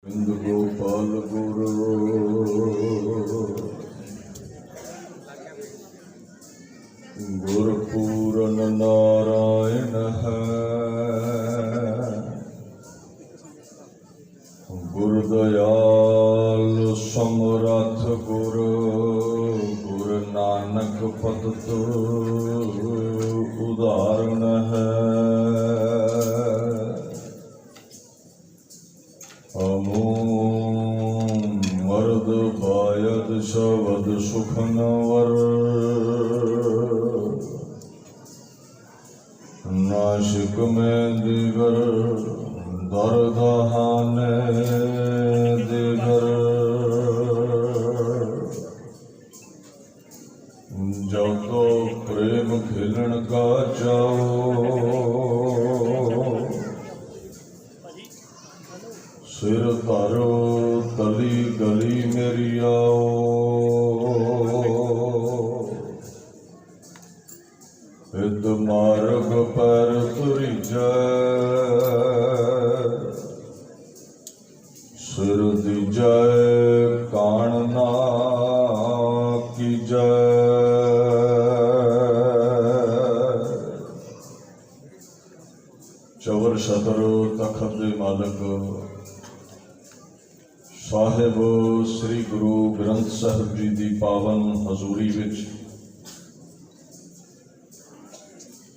गोपाल गुरु गुरपूरन नारायण है, गुरदयाल समरथ गुरु गुरु नानक पद तो उदाहरण है। मर्द बायद शबद सुखनवर नाशिक में दिगर दर्दहाने दिगर जब तो प्रेम खिलन का जाओ सिर तारो तली गली मेरी आओ। हित मार्ग पर तुरी जाए सिर दी जाए कान ना की जाए। चवर शतर तखत दे मालक साहिब श्री गुरु ग्रंथ साहिब जी की पावन हजूरी विच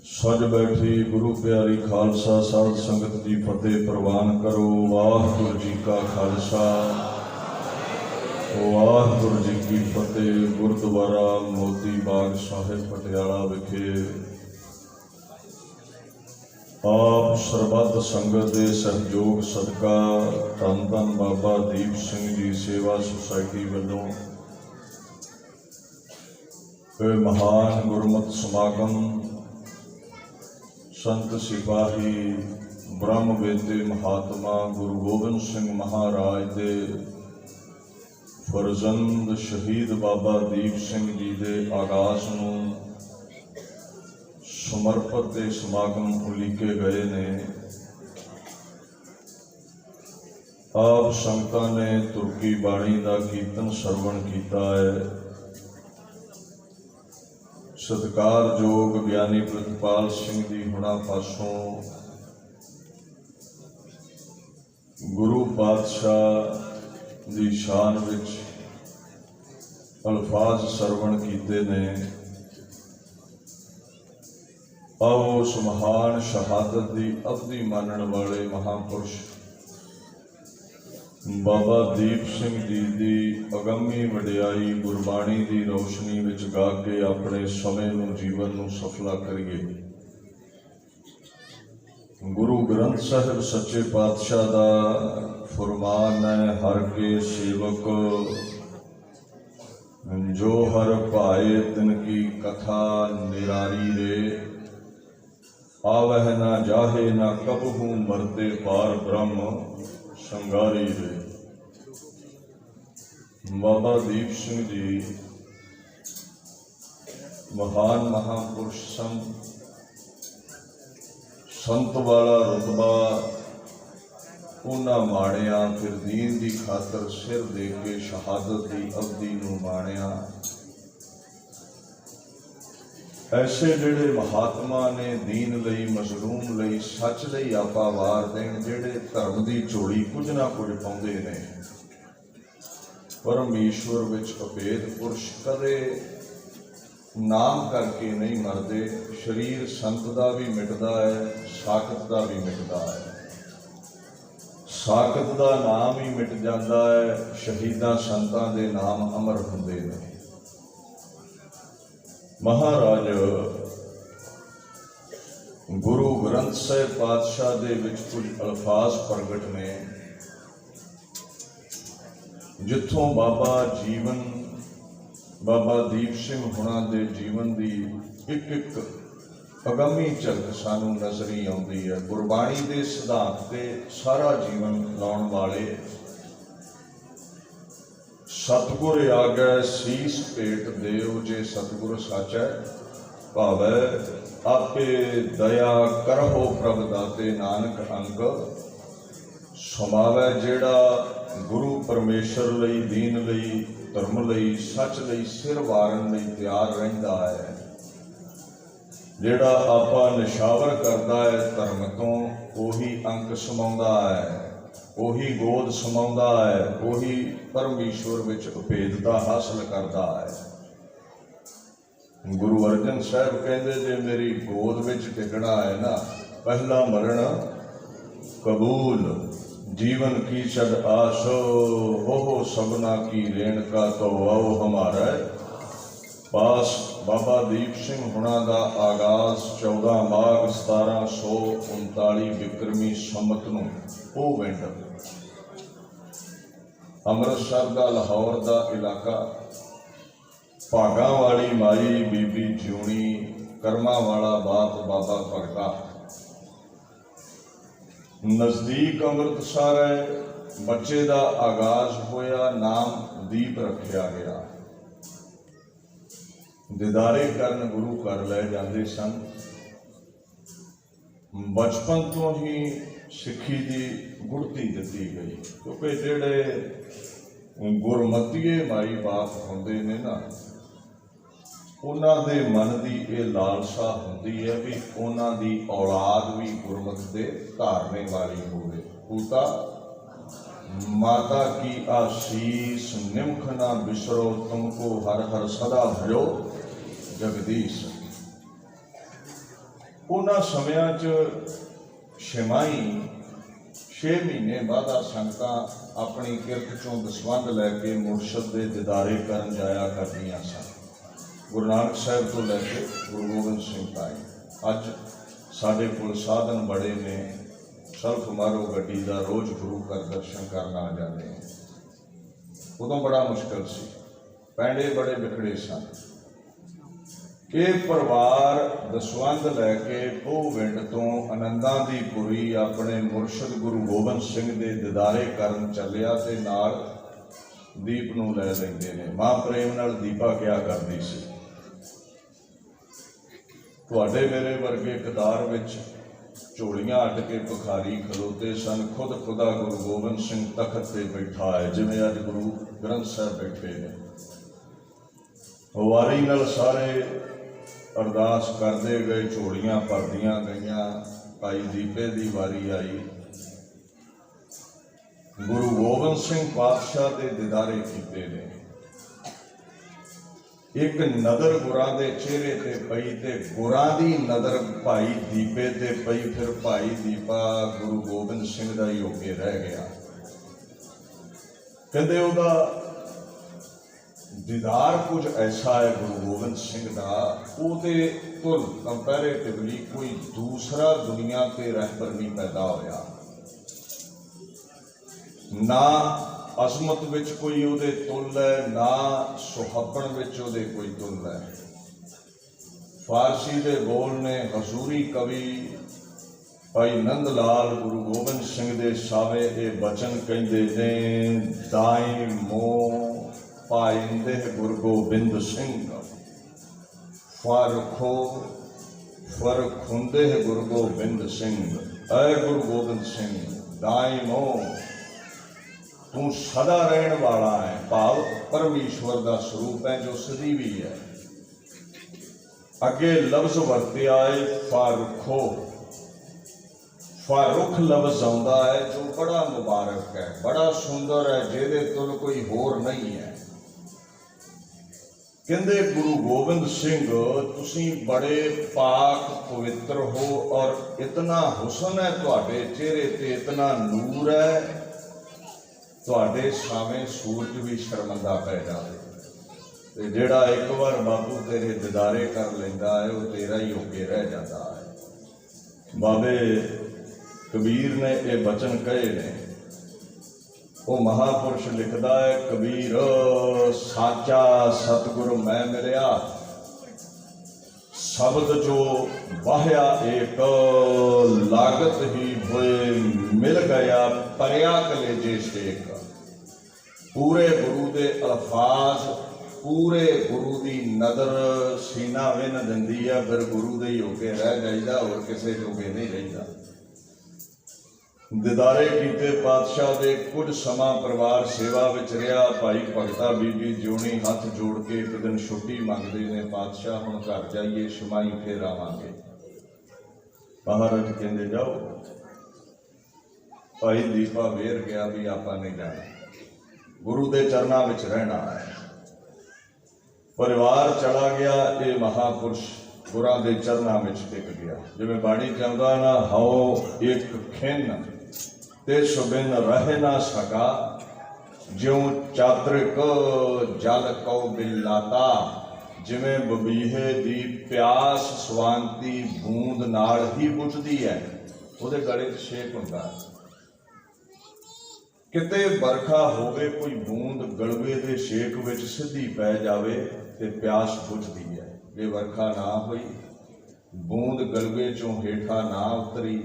सज बैठी गुरु प्यारी खालसा साध संगत की फतेह प्रवान करो। वाहिगुरू जी का खालसा वाहिगुरू जी की फतेह। गुरुद्वारा मोती बाग साहिब पटियाला विखे आप सरबत संगत के सहयोग सदका धन धन बाबा दीप सिंह जी सेवा सोसाइटी वालों महान गुरमत समागम संत सिपाही ब्रह्म वेते महात्मा गुरु गोबिंद सिंह महाराज दे फरजंद शहीद बाबा दीप सिंह जी दे आगाज नूं समर्पित के समागम उलीके गए ने। आप संगतां ने तुर्की बाणी का कीर्तन सरवण किया है। सत्कारयोग ज्ञानी प्रितपाल सिंह जी हुणां पासों गुरु पातशाह की शान विच अल्फाज सरवण कीते ने। आओ उस महान शहादत की अवधि मानने वाले महापुरुष बाबा दीप सिंह जी की अगमी वडियाई गुरबाणी की रोशनी विच गा के अपने समय नूं जीवन नूं सफला करिए। गुरु ग्रंथ साहिब सच्चे पातशाह का फरमान है, हर के सेवक जो हर पाए तिनकी कथा निरारी रे, आवह ना जाहे ना कबहू मरते पार ब्रह्म संगारी रे। बाबा दीप सिंह जी महान महापुरुष संत वाला रुतबा उन्हां माणिया, फिर दीन की खातर सिर दे के शहादत की अवधि नूं माणिया। ऐसे जिहड़े महात्मा ने दीन लई मजलूम लई सच लई आपा वार देण, जिहड़े धर्म की झोली कुछ ना कुछ पाउंदे ने। परमेश्वर विच अभेद पुरुष कदे नाम करके नहीं मरदे। शरीर संत का भी मिटदा है, साकत का भी मिटदा है। साकत का नाम ही मिट जाता है, शहीदां संतां दे नाम अमर हुंदे ने। महाराज गुरु ग्रंथ साहिब पातशाह दे विच कुछ अल्फाज प्रगट ने जिथों बाबा जीवन बाबा दीप सिंह हुणां दे जीवन की एक एक अगमी झलक सानू नजरी आउंदी है। गुरबाणी के सिद्धांत ते सारा जीवन लाउण वाले सतगुर आ गए शीस भेट देव, जे सतगुर सच है भावै आपे दया करहो प्रभ दाते नानक अंक समावै। जेड़ा परमेश्वर लई, दीन लई, धर्म लई, सच लई सिर वारन लई तैयार रहिंदा है। जिहड़ा आपा निशावर करदा है धर्म तो, उही अंक समाउंदा है, उही गोद समाउंदा है, उही परमेश्वर विच उपेदता हासिल करदा है। गुरु अर्जन साहब कहते जे मेरी गोद विच टिकना है ना, पहला मरण कबूल, जीवन की छड़ आस, हो सबना की रेणका तो आओ हमारा पास। बाबा दीप सिंह हुणा दा आगाज 14 माघ 1739 विक्रमी संमत नूं पोविंड अमृतसर दा लाहौर दा इलाका, भागा वाली माई बीबी जिउणी, कर्मा वाला बाप बाबा भगता। नज़दीक अमृतसर है, बच्चे का आगाज होया, नाम दीप रखा गया। दीदारे करन गुरु घर लै जाते सन। बचपन तो ही सिक्खी की गुड़ती दी गई, क्योंकि जेड़े गुरमतीए माई बाप होंदे ने ना, उन्हां दे मन की यह लालसा होंदी है भी उन्हां दी औलाद भी गुरमत दे धारने वाली होवे। पूता माता की आशीष निमख ना बिसरो, तुमको हर हर सदा भरो जगदीश। उन्हां समयां च छमाही 6 महीने बादा संगतां अपनी किरत चों दसवंध लैके मुरशद दे दीदारे करन जाया करदियां सन। गुरु नानक साहब तो लैके गुरु गोबिंद सिंह ताईं अज साडे कोल साधन बड़े ने, सल्फ मारो गड्डी दा, रोज़ गुरु घर दर्शन करना आ जाते हैं। उदों बड़ा मुश्किल सी, पैंडे बड़े बिखड़े सन। ये परिवार दसवंध लैके पोविंड तो आनंदां दी पुरी अपने मुरशद गुरु गोबिंद सिंह दे दीदारे करन चलिया ते नाल दीप नूं लै लैंदे ने। मां प्रेम नाल दीपा क्या करदी सी, तुहाडे मेरे वर्गे कतार विच झोलियां अट के भिखारी खलोते सन। खुद खुदा गुरु गोबिंद सिंह तखत से बैठा है, जिवें अज गुरु ग्रंथ साहब बैठे ने। वारी नाल सारे अरदास करते गए, झोलियां भरदियां गईयां। भाई दीपे की वारी आई, गुरु गोबिंद सिंह पातशाह के दीदारे कीते ने। एक नदर गुरां दे चेहरे ते पई ते गुरां दी नदर भाई दीपे ते पई। फिर भाई दीपा गुरु गोबिंद सिंह दा ही होके रह गया। कहते उहदा दीदार कुछ ऐसा है गुरु गोबिंद सिंह दा, उहदे तुल कंपैरेटिवली कोई दूसरा दुनिया ते रहबर नहीं पैदा होया। ना अजमत विच कोई उहदे तुल है, ना सुहाबण विच उहदे कोई तुल है। फारसी दे बोल ने हजूरी कवि भाई नंद लाल गुरु गोबिंद सिंह दे सावे ये बचन कहते ने, दाई मोह पाइंदे गुरु गोबिंद सिंह, फरखो फरखुंदे गुरु गोबिंद सिंह। ऐ गुरु गोबिंद सिंह दाई मोह, तू सदा रहने वाला है, भाव परमेश्वर का स्वरूप है जो सदी भी है। अगे लफ्ज वरते आए फारुखो, फारुख लफ्ज आंदा है जो बड़ा मुबारक है, बड़ा सुंदर है, जेदे तुल कोई होर नहीं है। कहते गुरु गोबिंद सिंह तुसी बड़े पाक पवित्र हो और इतना हुसन है तुहाडे चेहरे ते, इतना नूर है, तुहाडे सावें सूरज भी शर्मिंदा पै जाए। ते जिहड़ा एक बार बाबू तेरे दीदारे कर लैंदा है वो तेरा ही होके रह जाता है। बाबे कबीर ने ये बचन कहे ने, वो महापुरुष लिखदा है, कबीर साचा सतगुरु मैं मिलिया, शब्द जो वाह्या एक लागत ही होए मिल गया, परया कलेजे शेख। पूरे गुरु दे अल्फाज, पूरे गुरु दी नदर सीना विन दिंदी है, फिर गुरु दे ही होके रह जाइदा, और किसी जोगे नहीं रहिदा। दिदारे कीते पातशाह दे कुछ समा परिवार सेवा विच रहा। भाई भगता बीबी जिउणी हथ जोड़ के एक दिन छुट्टी मंगते ने, पातशाह हुण घर जाइए, शमाई फिर आवांगे। महाराज कहंदे जाओ। भाई दीपा वेर गया भी आपां नहीं जाना, गुरु दे चरनां विच रहना है। परिवार चला गया, ये महापुरुष गुरां दे चरनां विच टिक गया। जिवें बाणी चाहुंदा ना, हाओ एक खिन ते सुबिन रह ना सका, ज्यों चातरिक जल कौ बिलाता। जिवें बबीहे दी प्यास स्वांति बूंद नाल ही बुझदी है, उहदे गले च छेक हुंदा है। किते बरखा होवे, कोई बूंद गलवे दे छेक विच सिद्धी पै जावे ते प्यास बुझदी है। जे बरखा ना होई, बूंद गलवे चों हेठा ना उतरी,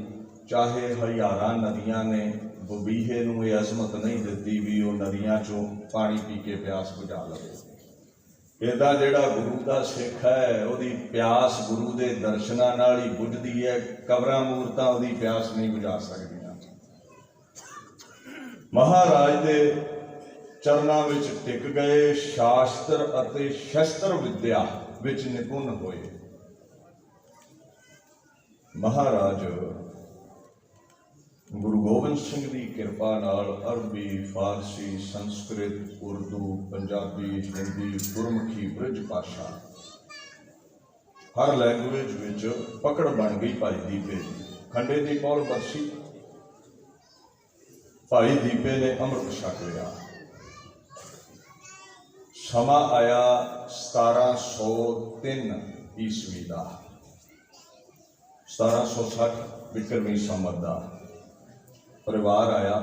चाहे हज़ारां नदियां ने बबीहे नूं ये अजमत नहीं दिती भी वो नदियां चों पानी पी के प्यास बुझा लवे। इदां जिहड़ा गुरु दा सिख है, उहदी प्यास गुरु दे दर्शनां नाल ही बुझदी है। कबरां मूरतां उहदी प्यास नहीं बुझा सकदियां। महाराज दे चरनां विच टिक गए, शास्त्र अते शस्त्र विद्या विच निपुण होए। महाराज गुरु गोबिंद सिंह की कृपा नाल अरबी, फारसी, संस्कृत, उर्दू, पंजाबी, हिंदी, गुरमुखी, ब्रिज भाषा हर लैंगुएज विच पकड़ बन गई। भाई दीपे खंडे की कौल बरसी, भाई दीपे ने अमृत छक लिया। समा आया 1703 ईस्वी का, 1760 विक्रमी संवत का। परिवार आया,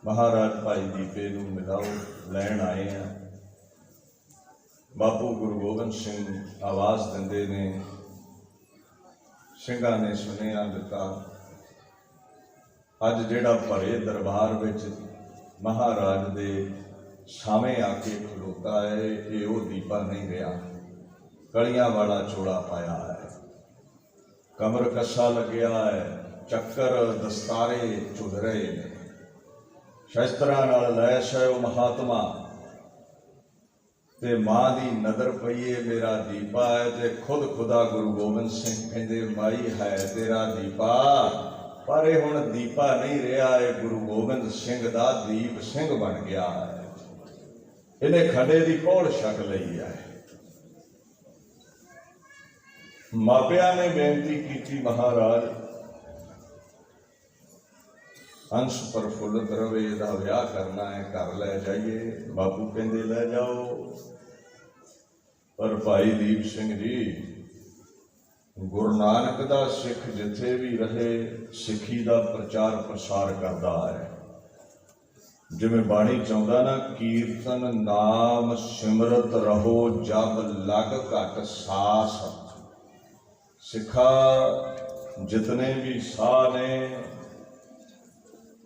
महाराज भाई दीपे नूं मिलाओ लैन आए हैं। बापू गुरु गोबिंद सिंह आवाज़ दिंदे ने, सिंघां ने सुनेहा दिता। अज जिहड़ा भरे दरबार विच महाराज दे सामे आके खलोता है, ये वो दीपा नहीं रहा। कलियां वाला चोला पाया है, कमर कसा लग्या है, चक्कर दस्तारे चुध रहे ने, शस्त्रां नाल लैस है वो महात्मा। ते मां दी नदर पई है, मेरा दीपा है। ते खुद खुदा गुरु गोबिंद सिंह कहंदे, माई है तेरा दीपा, पर ये हुण दीपा नहीं रहा, है गुरु गोबिंद सिंह दा दीप सिंह बन गया है। इन्हें खंडे की कौड़ छक लई है। मापिया ने बेनती की, महाराज अंश प्रफुल्लित रवे, इहदा विआह करना है, घर लै जाइए। बापू कहंदे लै जाओ, पर भाई दीप सिंह जी गुरु नानक दा सिख जिथे भी रहे सिखी दा प्रचार प्रसार करता है। जिवें बाणी चाहुंदा ना, कीर्तन नाम सिमरत रहो जब लग घट सास। सिखा जितने भी साह ने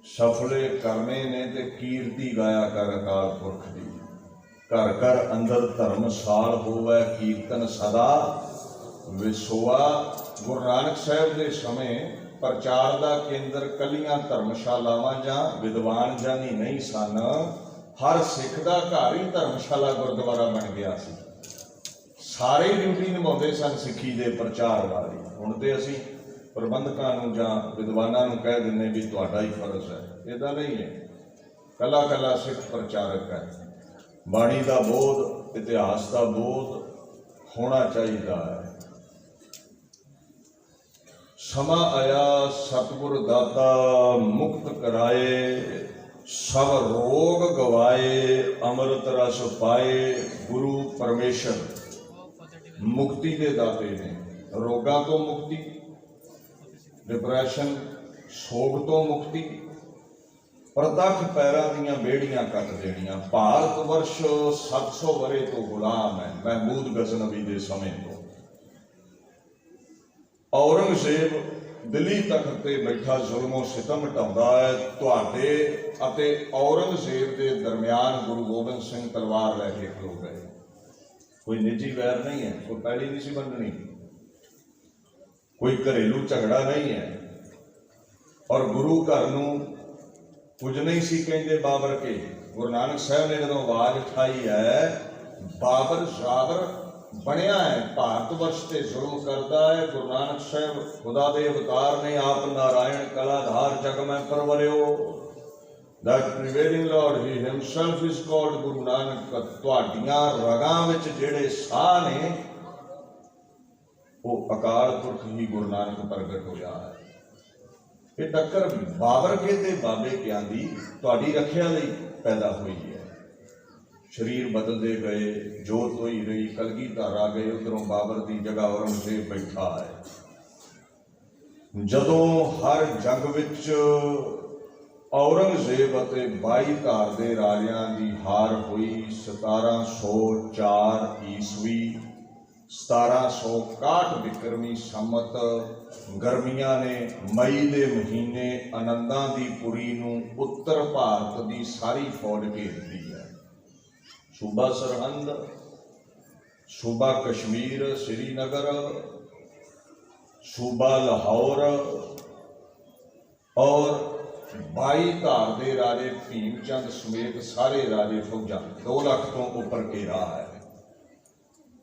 सफले करने ने, ते कीर्ति गाया कर अकाल पुरख दी। घर घर अंदर धर्मसाल होवे, कीर्तन सदा विसोआ। गुरु नानक साहब के समय प्रचार का केंद्र कलियां धर्मशालावां जां विद्वान जानी नहीं सन। हर सिख का घर ही धर्मशाला गुरुद्वारा बन गया सी। सारे ड्यूटी निभाते सन सिखी के प्रचार वाली। हुण ते असीं प्रबंधकां नूं जां विद्वानां नूं कह दिंदे भी तुहाडा ही फर्ज है। इदां नहीं है, कला कला सिख प्रचारक है। बाणी का बोध, इतिहास का बोध होना चाहिए है। समा आया सतगुर दाता मुक्त कराए, सब रोग गवाए अमृत रस पाए। गुरु परमेश्वर मुक्ति के दाते ने। रोगां तो मुक्ति, डिप्रैशन सोग तो मुक्ति, प्रतख पैरां दीयां बेड़ियां कट देनियां। भारत वर्ष 700 वरे तो गुलाम है महमूद गजनवी के समय तो। औरंगजेब दिल्ली तख्त ते बैठा जुल्मो सितम ढाउंदा है। तुहाडे अते औरंगजेब के दरम्यान गुरु गोबिंद सिंह तलवार लैके खलो गए। कोई निजी वैर नहीं है, कोई पैली नहीं सी बननी, कोई घरेलू झगड़ा नहीं है। और गुरु घर नूं कुछ नहीं सी कहते बाबर के। गुरु नानक साहब ने जो आवाज उठाई है, बाबर जाबर बनया है, भारत वर्ष से जुल्म करता है। गुरु नानक साहब खुदा दे अवतार ने, आप नारायण कलाधार जग में परवरियो। That prevailing Lord, He Himself is called Guru Nanak। तुहाडियां रगां विच जिहड़े साह ने वो अकाल पुरख ही गुरु नानक प्रगट होया है। ये टक्कर बाबर के ते बाबे क्या दी तुहाडी रखिया लई पैदा हुई है। शरीर बदलते गए, जोत होई रही, कलगीधर आ गए, उधरों बाबर की जगह औरंगजेब बैठा है। जदों हर जंग विच औरंगजेब अते 22 धार दे राजियां दी हार हुई 1704 ईस्वी 1761 विक्रमी संमत गर्मियां ने मई दे महीने आनंदां दी पुरी नूं उत्तर भारत दी सारी फौज घेरती है। सूबा सरहंद, सूबा कश्मीर श्रीनगर, सूबा लाहौर और 22 धार दे राजे भीमचंद समेत सारे राजे फौजा 2 लाख तो ऊपर घेरा है।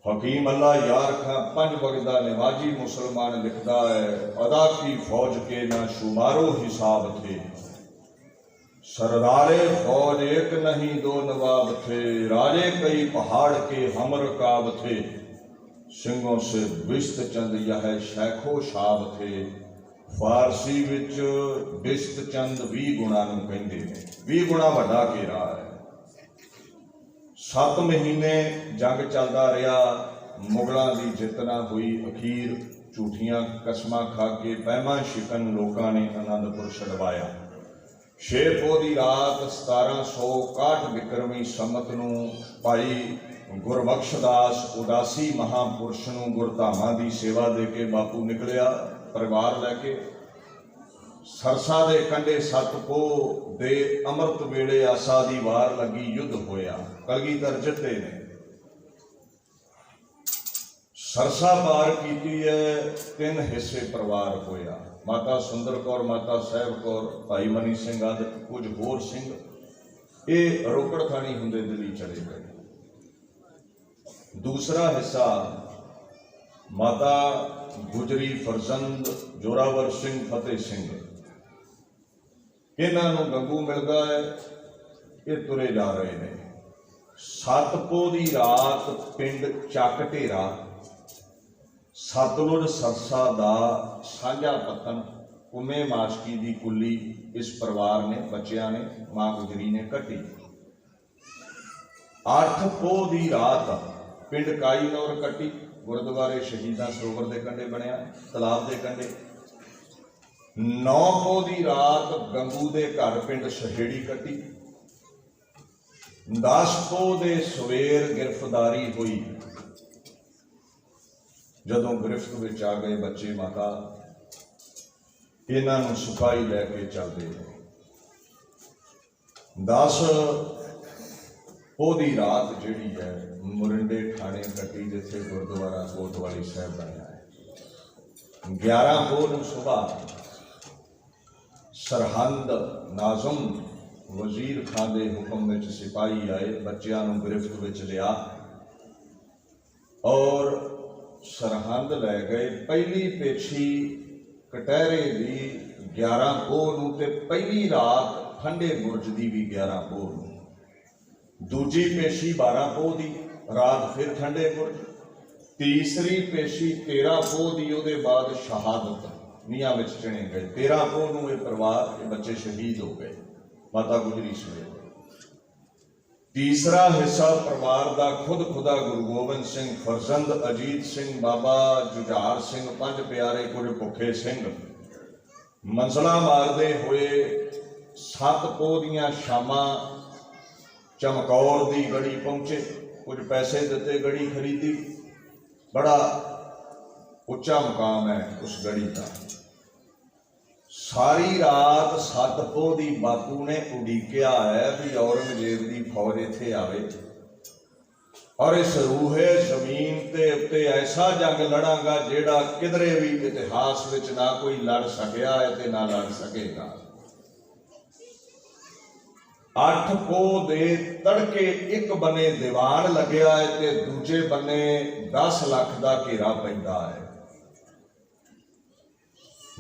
हकीम अल्लाह यार खां पंज वगदा नवाजी मुसलमान लिखता है, अदा की फौज के ना शुमारो हिसाब थे, सरदारे फौज एक नहीं 2 नवाब थे, राजे कई पहाड़ के हम रकाब थे, सिंहों से बिस्त चंद यह शैखो शाब थे। फारसी विच बिस्त चंद 20 गुणा नूं कहंदे ने। 20 गुणा वड्डा घेरा है। 7 महीने जंग चलता रहा, मुगलों की जित ना हुई। अखीर झूठियां कसमां खा के पैमा शिकन लोगों ने आनंदपुर छड़वाया। 6 पो दी रात 1761 विक्रमी संमत नूं भाई गुरबख्शदास उदासी महापुरुष नूं गुरधामां दी सेवा दे के बापू निकलिया परिवार लैके। सरसा दे कंढे 7 पोह दे अमृत वेले आसा दी वार लगी, युद्ध होया, कलगीधर जिते ने। सरसा पार कीती है, 3 हिस्से परिवार होया। माता सुंदर कौर, माता साहब कौर, भाई मनी सिंह आदि कुछ होर सिंह ये रोकड़ थानी हुंदे दिल्ली चले गए। दूसरा हिस्सा माता गुजरी फरजंद जोरावर सिंह फतेह सिंह, इन्हां नूं गंगू मिल गया है, ये तुरे जा रहे हैं। 7 पोह दी रात पिंड चक ढेरा सतलुज सरसा दा साझा पतन उमे माशकी दी कुली इस परिवार ने, बच्चियां ने, मां गुजरी ने कटी। 8 पोह दी रात पिंड काई नौर कटी, गुरुद्वारे शहीदा सरोवर के कंढे बनया, तलाब के कंढे। 9 पोह दी रात गंगू के घर पिंड सहेड़ी कटी। 10 पोह दे सवेर गिरफ्तारी हुई। जदों गिरफ्त विच आ गए बच्चे माता, इन्हां नूं सिपाही लैके चलते हैं। 10 पोह दी रात जिहड़ी है मुरिंडे खाने कटी, जिथे गुरुद्वारा कोतवाली साहब बनया है। 11 पोह नूं सुबह सरहंद नाजुम वजीर खां दे हुक्म विच सिपाही आए, बच्चियां नूं गिरफ्त विच लिया और सरहंद लै गए। पहली पेशी कटहरे दी 11 पोह नूं ते पहली रात ठंडे बुरज दी भी 11 पोह नूं। दूजी पेशी 12 पोह दी रात फिर ठंडे बुरज। तीसरी पेशी 13 पोह दी, उहदे बाद शहादत नीहां विच चणे गए। 13 पोह नूं ये परिवार ये बच्चे शहीद हो गए, माता गुजरी समेत। तीसरा हिस्सा परिवार का खुद खुदा गुरु गोबिंद सिंह, फरजंद अजीत सिंह, बाबा जुझार सिंह, 5 प्यारे कुछ भुखे सिंह मंजिला मारते हुए 7 पोह दियां शामां चमकौर दी गढ़ी पहुंचे। कुछ पैसे दिते, गढ़ी खरीदी। बड़ा उच्चा मुकाम है उस गढ़ी का। सारी रात 7 पोह दी बापू ने उड़ीकिया है भी औरंगजेब की फौज इत्थे आवे और इस रूहे जमीन के उत्ते ऐसा जंग लड़ांगा जेड़ा किधरे भी इतिहास विच ना कोई लड़ सकिया है ते ना लड़ सकेगा। 8 पोह दे तड़के एक बने दीवान लग्या है ते दूजे बने 10 लाख का घेरा पैंदा है।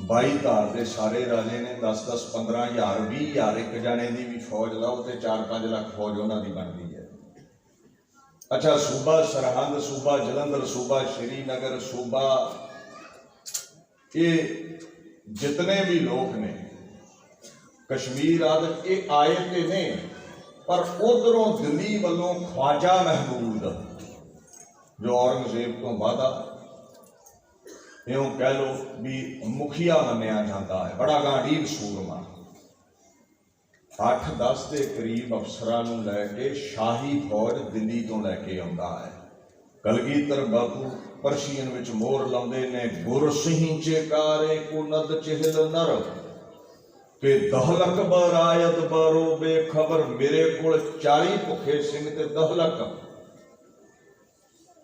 22 धार के सारे राजे ने 10-10, 15,000, 20,000 एक जाने की भी फौज लाओ तो 4-5 लाख फौज उन्होंने बनती है। अच्छा, सूबा सरहंद, सूबा जलंधर, सूबा श्रीनगर, सूबा ये जितने भी लोग ने कश्मीर आदि ये आए तो ने, पर उधरों दिल्ली वालों ख्वाजा महमूद जो औरंगजेब तो वादा यूं कह लो भी मुखिया मनिया जाता है, बड़ा गांडीर सूरमा, 8-10 के करीब अफसरां नूं लैके शाही फौज दिल्ली तो लैके आउंदा है। कलगीधर बापू परशियन विच मोहर लाउंदे ने, गुर सिंह चेकारे कुनद चिहल नर के दहलक बरायत बारो बेखबर, मेरे कोल 40 भुखे सिंह ते दहलक,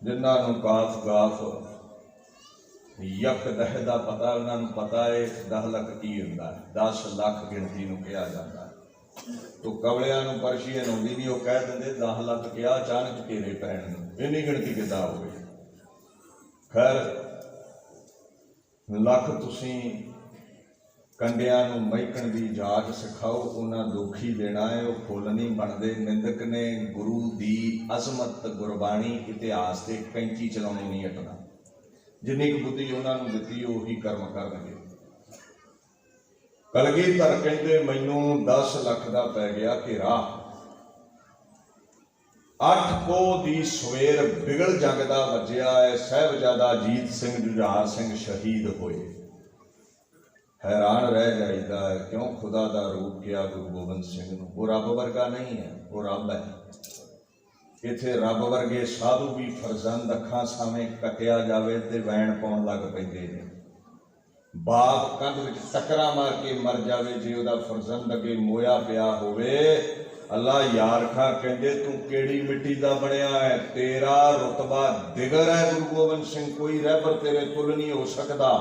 जिन्हां नूं काफ गाफ यक दह दा पता, उन्होंने पता है दहलक की हुंदा है, 10 लाख गिणती नूं कहा जाता है। तो कवलियां नूं परशियन आउंदी नहीं, वो कह दिंदे 10 लाख क्या, अचानक घेरे पैण नूं इन्नी गिणती किदां हो गई। खैर लख तुसीं कंडियां नूं महकण दी जाच सिखाओ, उन्हां दुखी देना है, वो फुल नहीं बनते। निंदक ने गुरु दी अजमत गुरबाणी इतिहास से कैंची चलाउणी नहीं हटना, जिन्नी क बुद्धि उन्होंने दिती उही कर्म करनगे। कलगीधर कहंदे मैनू 10 लाख का पै गया घेरा, 8 पोह दी सवेर बिगड़ जंग दा वजिया है, साहिबजादा अजीत सिंह जुझार सिंह शहीद होए। हैरान रह जाइदा है क्यों खुदा का रूप किया गुरु गोबिंद सिंह नूं, वो रब वर्गा नहीं है, वो रब है। इत्थे रब वर्गे साधु भी फरजंद अखां सामने कटिया जावे ते वैण पाउण लग पैंदे ने। बाप कंध विच टकरा मार के मर जावे जे उहदा फरजंद अगे मोया पिया होवे, अल्लाह यार खां कहंदे तू केड़ी मिट्टी दा बनिया है, तेरा रुतबा दिगर है गुरु गोबिंद सिंह, कोई रहबर तेरे तुल नहीं हो सकदा।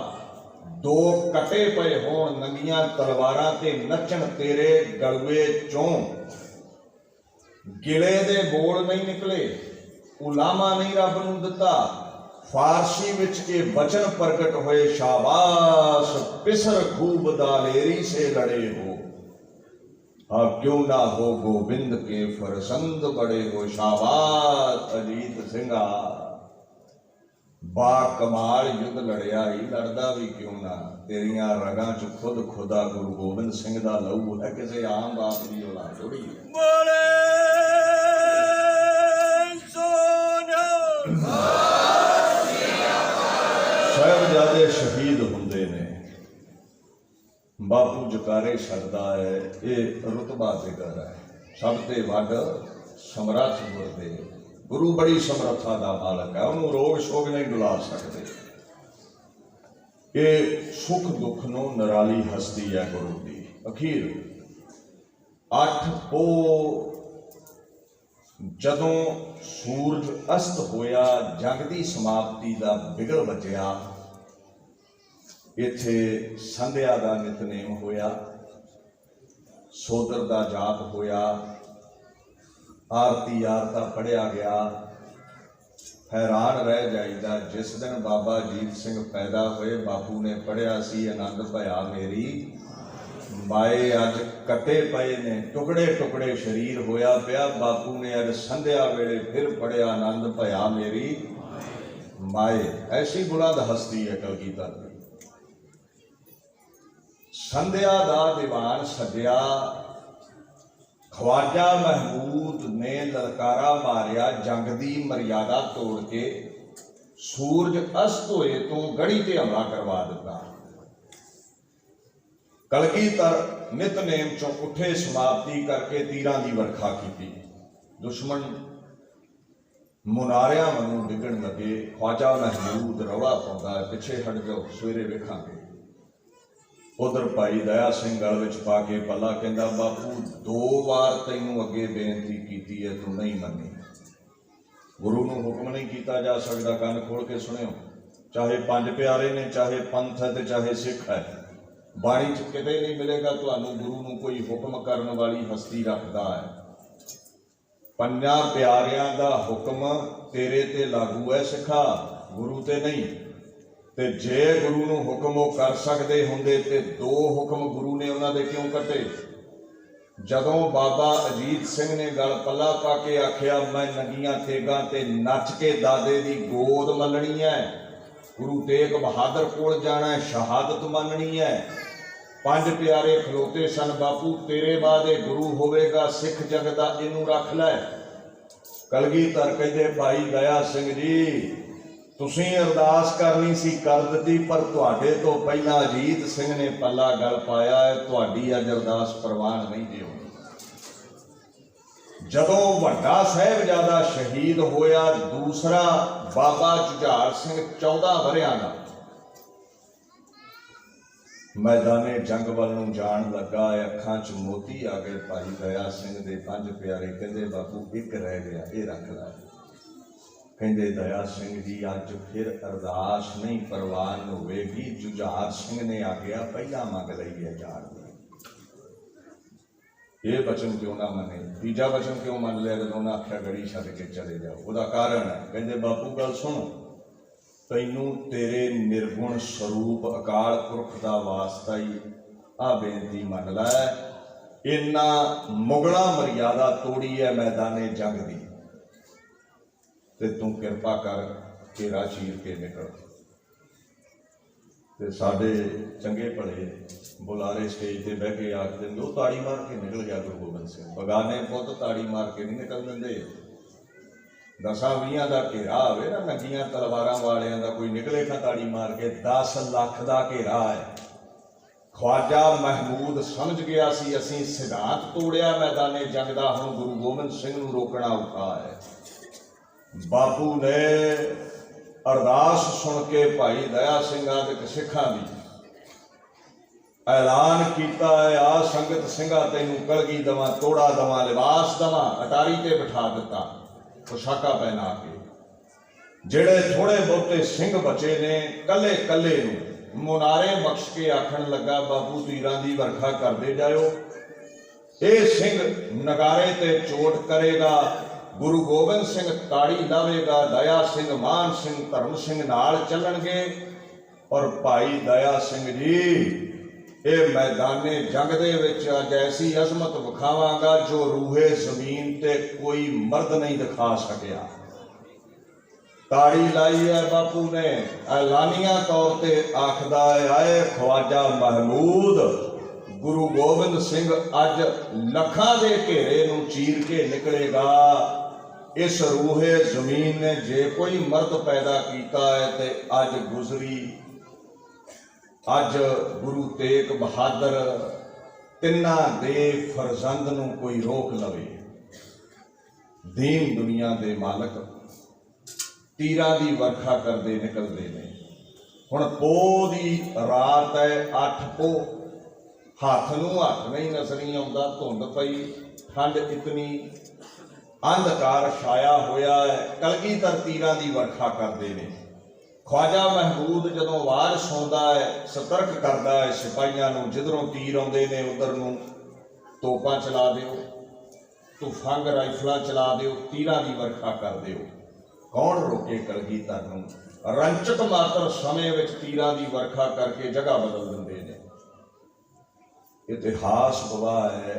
2 कटे पे होण नंगियां तलवारां ते नचण तेरे गलवे चों, गिले दे बोल नहीं निकले, उलामा नहीं रब नूं दिता। फारसी विच ये वचन प्रगट होए, शाबाश पिसर खूब दालेरी से लड़े हो, हाँ क्यों ना हो गोबिंद के फरजंद बड़े हो। शाबाश अजीत सिंघा, बा कमाल युद्ध लड़िया ही, लड़दा भी क्यों ना, तेरिया रगां च खुद खुदा गुरु गोबिंद सिंह दा लहू है, किसी आम बाप की औलाद थोड़ी है। साहिबजादे शहीद हुंदे ने, बापू जकारे छड्डदा है, ये रुतबा जिगर है। सब ते वड समरथ गुरदेव, गुरु बड़ी समर्था का मालक है, उन्होंने रोग शोग नहीं डुला सकते। ये सुख दुख नो निराली हस्ती है गुरु की। अखीर 8 पोह जदों सूरज अस्त होया, जंग की समाप्ति का बिगड़ बचिया, इत्थे संध्या का नितनेम होया, सोदर का जाप होया, आरती आरता पढ़िया गया। हैरान रह जाइदा, जिस दिन बाबा अजीत सिंह पैदा हुए बापू ने पढ़िया सी, आनंद भया मेरी माए, अज कटे पे ने टुकड़े टुकड़े शरीर होया पिया। बापू ने अज संध्या वेले फिर पढ़िया, आनंद भया मेरी माए। ऐसी बुलंद हस्ती है कलगीधर की। संध्या दा दीवान सजया, ख्वाजा महमूद ने ललकारा मारिया, जंग की मर्यादा तोड़ के सूरज अस्त होए तो गढ़ी ते हमला करवा दिता। कलगीधर नितनेम चों उठे, समाप्ति करके तीरां की वर्खा की। दुश्मन मुनारियां वांगू डिगण लगे। ख्वाजा महमूद रौला पाउंदा, पिछे हट जाओ सवेरे वेखांगे। उधर भाई दया सिंह गल विच पा के पला कहंदा, बापू 2 बार तैनूं अगे बेनती कीती है, तू नहीं मनी। गुरु नूं हुक्म नहीं किया जा सकता। कंन खोल के सुनियो, चाहे पंज प्यारे ने, चाहे पंथ है तो चाहे सिख है, बाणी च किते नहीं मिलेगा तुहानूं गुरु नूं कोई हुक्म करने वाली हस्ती रखता है। पंजां प्यारियां दा हुक्म तेरे ते लागू है सिखा, गुरु ते नहीं। ते जे गुरु नूं हुक्म वो कर सकते होंदे ते दो हुक्म गुरु ने उन्हां दे क्यों कटे? जदों बाबा अजीत सिंह ने गल पल्ला पा के आखिया मैं नंगियां तेगां ते नच के दादे दी गोद मलनी है, गुरु तेग बहादुर कोल जाना है, शहादत मननी है। पंज प्यारे खलोते सन, बापू तेरे बाद गुरु होवेगा सिख जगत दा, इनू रख लै। कलगीधर कहते भाई दया सिंह जी तुसीं अरदास करनी सी कर दित्ती, पर तुहाडे तो पहला अजीत सिंह ने पल्ला गल पाया है, तुहाडी अज अरदास प्रवान नहीं जी होनी। जदों वड्डा साहिबजादा शहीद होया, दूसरा बाबा जुझार सिंह 14 वरियां दा मैदाने जंग वल नूं जाण लगा, अखां च मोती आ गए। भाई दया सिंह दे पंज प्यारे कहंदे बापू एक रह गया, ये रख लै। कहते दया सिंह जी अज फिर अरदास नहीं प्रवान होगी, जुझार सिंह ने आख्या पहला मंग लईए जान। ये वचन क्यों ना मने? तीजा वचन क्यों मन लिया जब उन्हें आख्या गड़ी छड्ड के चले जाओ? उसका कारण है, कहते बापू गल सुन, तैनू तेरे निर्गुण स्वरूप अकाल पुरख का वास्ता ही आ बेनती मन लै। इन्ना मुगला मर्यादा तोड़ी है मैदाने जंग दी, ते तू किरपा कर घेरा चीर के निकल। ते साडे चंगे भले बुलारे स्टेज पर बह के आखते वो ताड़ी मार के निकल गया गुरु गोबिंद सिंह। बगाने पुत ताड़ी मार के नहीं निकल देंगे। 10-20 का घेरा आवे ना, नंगियां तलवारां वालियां दा, कोई निकले ना ताड़ी मार के। 10 लाख का घेरा है। ख्वाजा महमूद समझ गया सी असीं सिद्धांत तोड़िया मैदाने जंग दा, हुण गुरु गोबिंद सिंह नूं रोकना औखा है। बापू ने अरदास सुन के भाई दया सिंह आदि सिखां दी ऐलान किया है, आ संगत सिंघा तैनू कलगी दवा, तोड़ा दवा, लिबास दवा, अटारी ते बिठा दिता पोशाका पहना के। जेड़े थोड़े बहुते सिंह बचे ने कले कले मुनारे बख्श के आखन लगा बापू तीरां दी वर्खा करदे जाओ, ये सिंह नगारे ते चोट करेगा, गुरु गोबिंद सिंह ताड़ी लावेगा, दया सिंह मान सिंह धर्म सिंह नाल चलणगे। और भाई दया सिंह जी ये मैदाने जंग दे विच अज ऐसी अजमत विखावांगा जो रूहे जमीन ते कोई मर्द नहीं दिखा सकिया। ताड़ी लाई है बापू ने, ऐलानिया तौर ते आखदा है आए ख्वाजा महमूद, गुरु गोबिंद सिंह अज लखां दे घेरे नूं चीर के निकलेगा। इस रूहे जमीन ने जे कोई मर्द पैदा किया है ते अज गुजरी, अज गुरु तेग बहादुर तिन्ना दे फरजंद नूं कोई रोक लवे। दीन दुनिया दे मालक तीरां दी वर्खा करदे निकलदे ने। हुण पो दी रात है, 8 पो, हथ नूं हथ नहीं नजरी आउंदा, धुंध पई, ठंड इतनी, अंधकार छाया होया है। कलगीधर तीरां दी वर्खा करदे ने। ख्वाजा महमूद जदों आवाज़ सुणदा है, सतर्क करदा है सिपाहियां नूं, जिधरों तीर आउंदे ने उधर नूं तोपां चला दिओ, तुफंग राइफलां चला दिओ, तीरां दी वर्खा कर दिओ। कौन रोके कलगीधर नूं? रंचक मात्र समय विच तीरां दी वर्खा करके जगह बदल दिंदे ने। इतिहास गवाह है,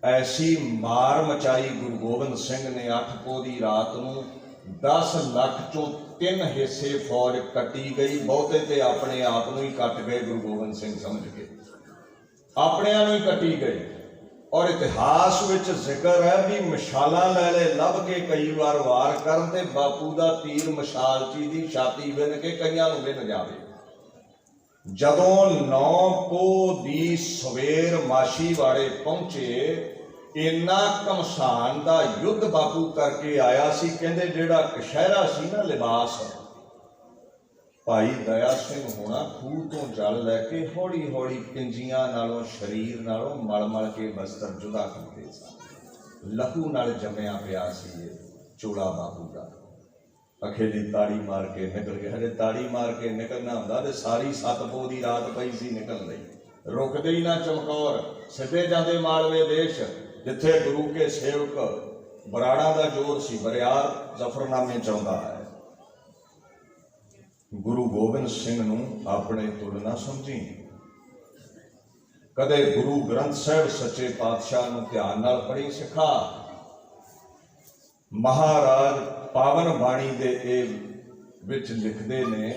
ऐसी मार मचाई गुरु गोबिंद सिंह ने 8 पो दी रात नूं 10 लाख चों 3 हिस्से फौज कट्टी गई। बहुते ते अपने आप नूं ही कट गए, गुरु गोबिंद सिंह समझ के अपने नूं ही कट्टी गए। और इतिहास विच जिक्र है भी मशालां लै ले लभ के कई बार वार करन ते बापू दा तीर मशालची दी छाती विन के कईयां नूं विन जावे। जदों 9 पो दी सवेर माछीवाड़े पहुंचे, इन्ना घमसान दा युद्ध बापू करके आया सी। कहंदे जेड़ा कशहरा सी ना लिबास, भाई दया सिंह होना खूह तो जल लैके हौली हौली पिंजियां नालों शरीर नालों मल मल के बस्तर जुदा करते सन। लहू नाल जमया पिया सी। चोला बापू का। अखे जी ताड़ी मार के निकल गए। हजे ताड़ी मार के निकलना होंदा ते सारी सत पो की रात पई सी निकल गई। रुकते ही ना चमकौर, सिद्धे जाते मालवे देश, जिथे गुरु के सेवक बराड़ा का जोर सी। बरियार जफरनामे चाहुंदा है। गुरु गोबिंद सिंह नूं अपने तुल ना समझी। कदे गुरु ग्रंथ साहिब सच्चे पातशाह नूं ध्यान नाल पढ़ी सिखा। महाराज पावन बाणी दे विच लिखदे ने,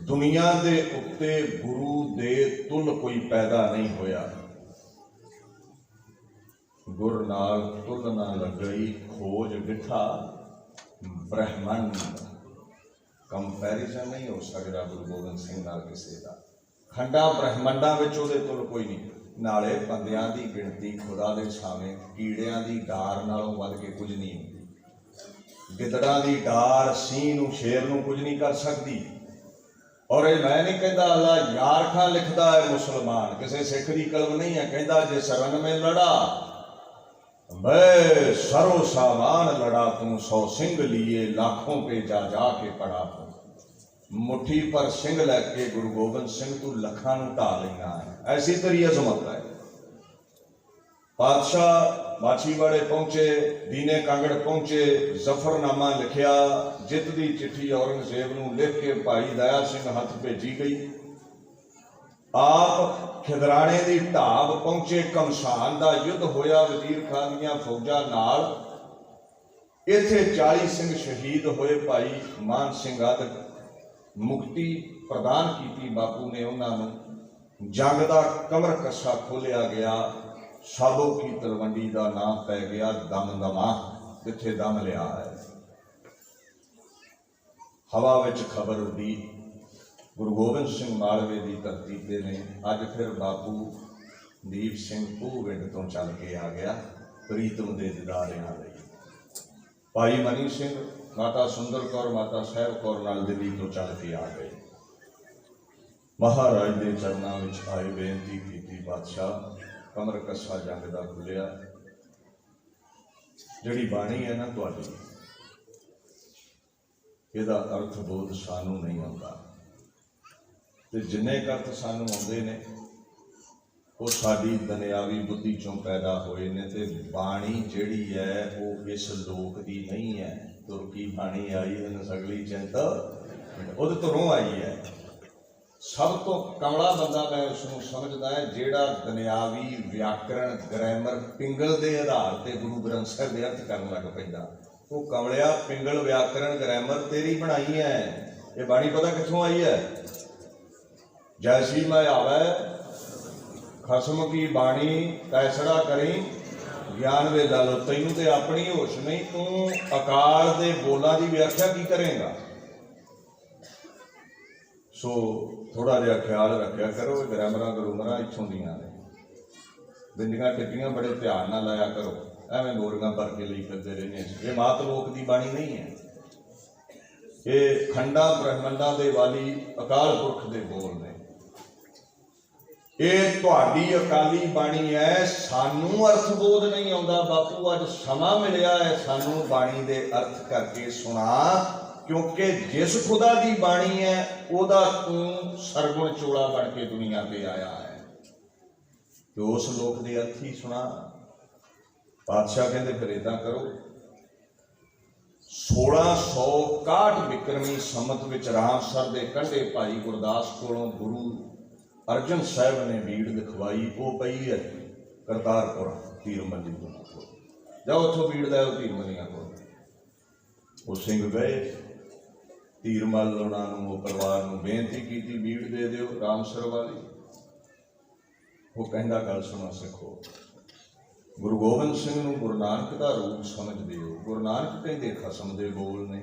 दुनिया दे उत्ते गुरु दे तुल कोई पैदा नहीं होया। गुर नाल तुल ना लगई, खोज डिठा ब्रह्मंड। कंपैरिजन नहीं हो सकता गुरु गोबिंद सिंह नाल किसी का। खंडा ब्रह्मंडा विच उहदे तुल कोई नहीं। नाले बंदियां दी गिणती खुदा दे सामने कीड़ियां दी डार नालों वध के कुछ नहीं हुंदी। गिदड़ां दी डार सींह नूं शेर नूं कुछ नहीं कर सकती। और ये मैं नहीं कहता, अल्लाह यार खां लिखदा है मुसलमान, किसी सिख की कलम नहीं है। कहता जिस रन में लड़ा मैं सरो सामान लड़ा, तू 100 सिंह लिए लाखों पे जा जा के पड़ा। मुट्ठी पर सिंह लैके गुरु गोबिंद सिंह तू लखा नूं ढा लेना है। ऐसी तेरी अजमत है। पातशाह माछीवाड़े पहुंचे, दीने कांगड़ पहुंचे, जफरनामा लिखिया। जित दी चिट्ठी औरंगजेब नूं लिख के भाई दया सिंह हथ भेजी गई। आप खिदराणे की ढाब पहुंचे। घमसान का युद्ध होया वजीर खान दियां फौजां नाल। इत्थे 40 सिंह शहीद होए। भाई मान सिंह आदि मुक्ति प्रदान की बापू ने उन्होंने। जंग का कमर कस्सा खोलिया गया। साबो की तलवंडी का नाम पै गया दमदमा, जिथे दम लिया है। हवा विच खबर उड़ी, गुरु गोबिंद सिंह मालवे की धरती ते ने। अज फिर बापू दीप सिंह भूविंड तो चल के आ गया प्रीतम के दिदारियां लई। भाई मनी सिंह, माता सुंदर कौर, माता साहब कौर नाल दिल्ली तो चल के आ गए। महाराज के चरणों में आए, बेनती की बादशाह कमर कस्सा जंग का खुलिया। जिहड़ी बाणी है ना तुहाडी, इहदा अर्थ बोध सानू नहीं आता। ते जिन्ने अर्थ सानू आउंदे ने वो साडी दुनियावी बुद्धि चों पैदा होए ने। ते बाणी जिहड़ी है वो इस लोक दी नहीं है। तुर की बाणी आई है सगली चिंत उहदे तुरों आई है। सब तो कमला बंदा मैं उसनूं समझदा है जिहड़ा दुनियावी व्याकरण ग्रैमर पिंगल के आधार पर गुरु ग्रंथ साहिब दे अर्थ करन लग पैंदा। वो कमलिया पिंगल व्याकरण ग्रैमर तेरी बनाई है। ये बाणी पता कित्थों आई है? जैसी मैं आवे खसम की बाणी तैसड़ा करी ज्ञान वेला लो। तैनूं ते अपनी होश नहीं, तू अकाल दे बोलां दी व्याख्या की करेगा। सो थोड़ा जिहा ख्याल रखा करो। ग्रैमर ग्रूमर इत्थों दियां ने, बिंदियां टिप्पियां बड़े ध्यान नाल लाया करो। एवें गोरियां भर के ਲਈ फिरदे रहने। ये मात लोक की बाणी नहीं है। ये खंडा ब्रह्मंडा दे वाली अकाल पुरख दे बोल ने। ये तुहाडी अकाली बाणी है। सानू अर्थबोध नहीं आता। बापू अज समा मिलिया है सानू बाणी दे अर्थ करके सुना। क्योंकि जिस खुदा की बाणी है उहदा तू सरगुण चोला बन के दुनिया पे आया है। तो उस लोक दे अर्थ ही सुना। पातशाह कहते फिर इदा करो, 1661 विक्रमी संमत विच रामसर के कंढे भाई गुरदास कोलों गुरु अर्जन साहब ने भीड़ लिखवाई। वो पई है करतारपुर तीरमली को। जाओ उथों भीड़ लै तीरमलियां को। वो सिंह गए तीरमल उन्होंने वो परिवार को बेनती की भीड़ दे दिओ रामसर वाली। वो कहता गल सुनो सिखो, गुरु गोबिंद सिंह नूं गुरु नानक का रूप समझदे हो। गुरु नानक कहते खसम दे बोल ने।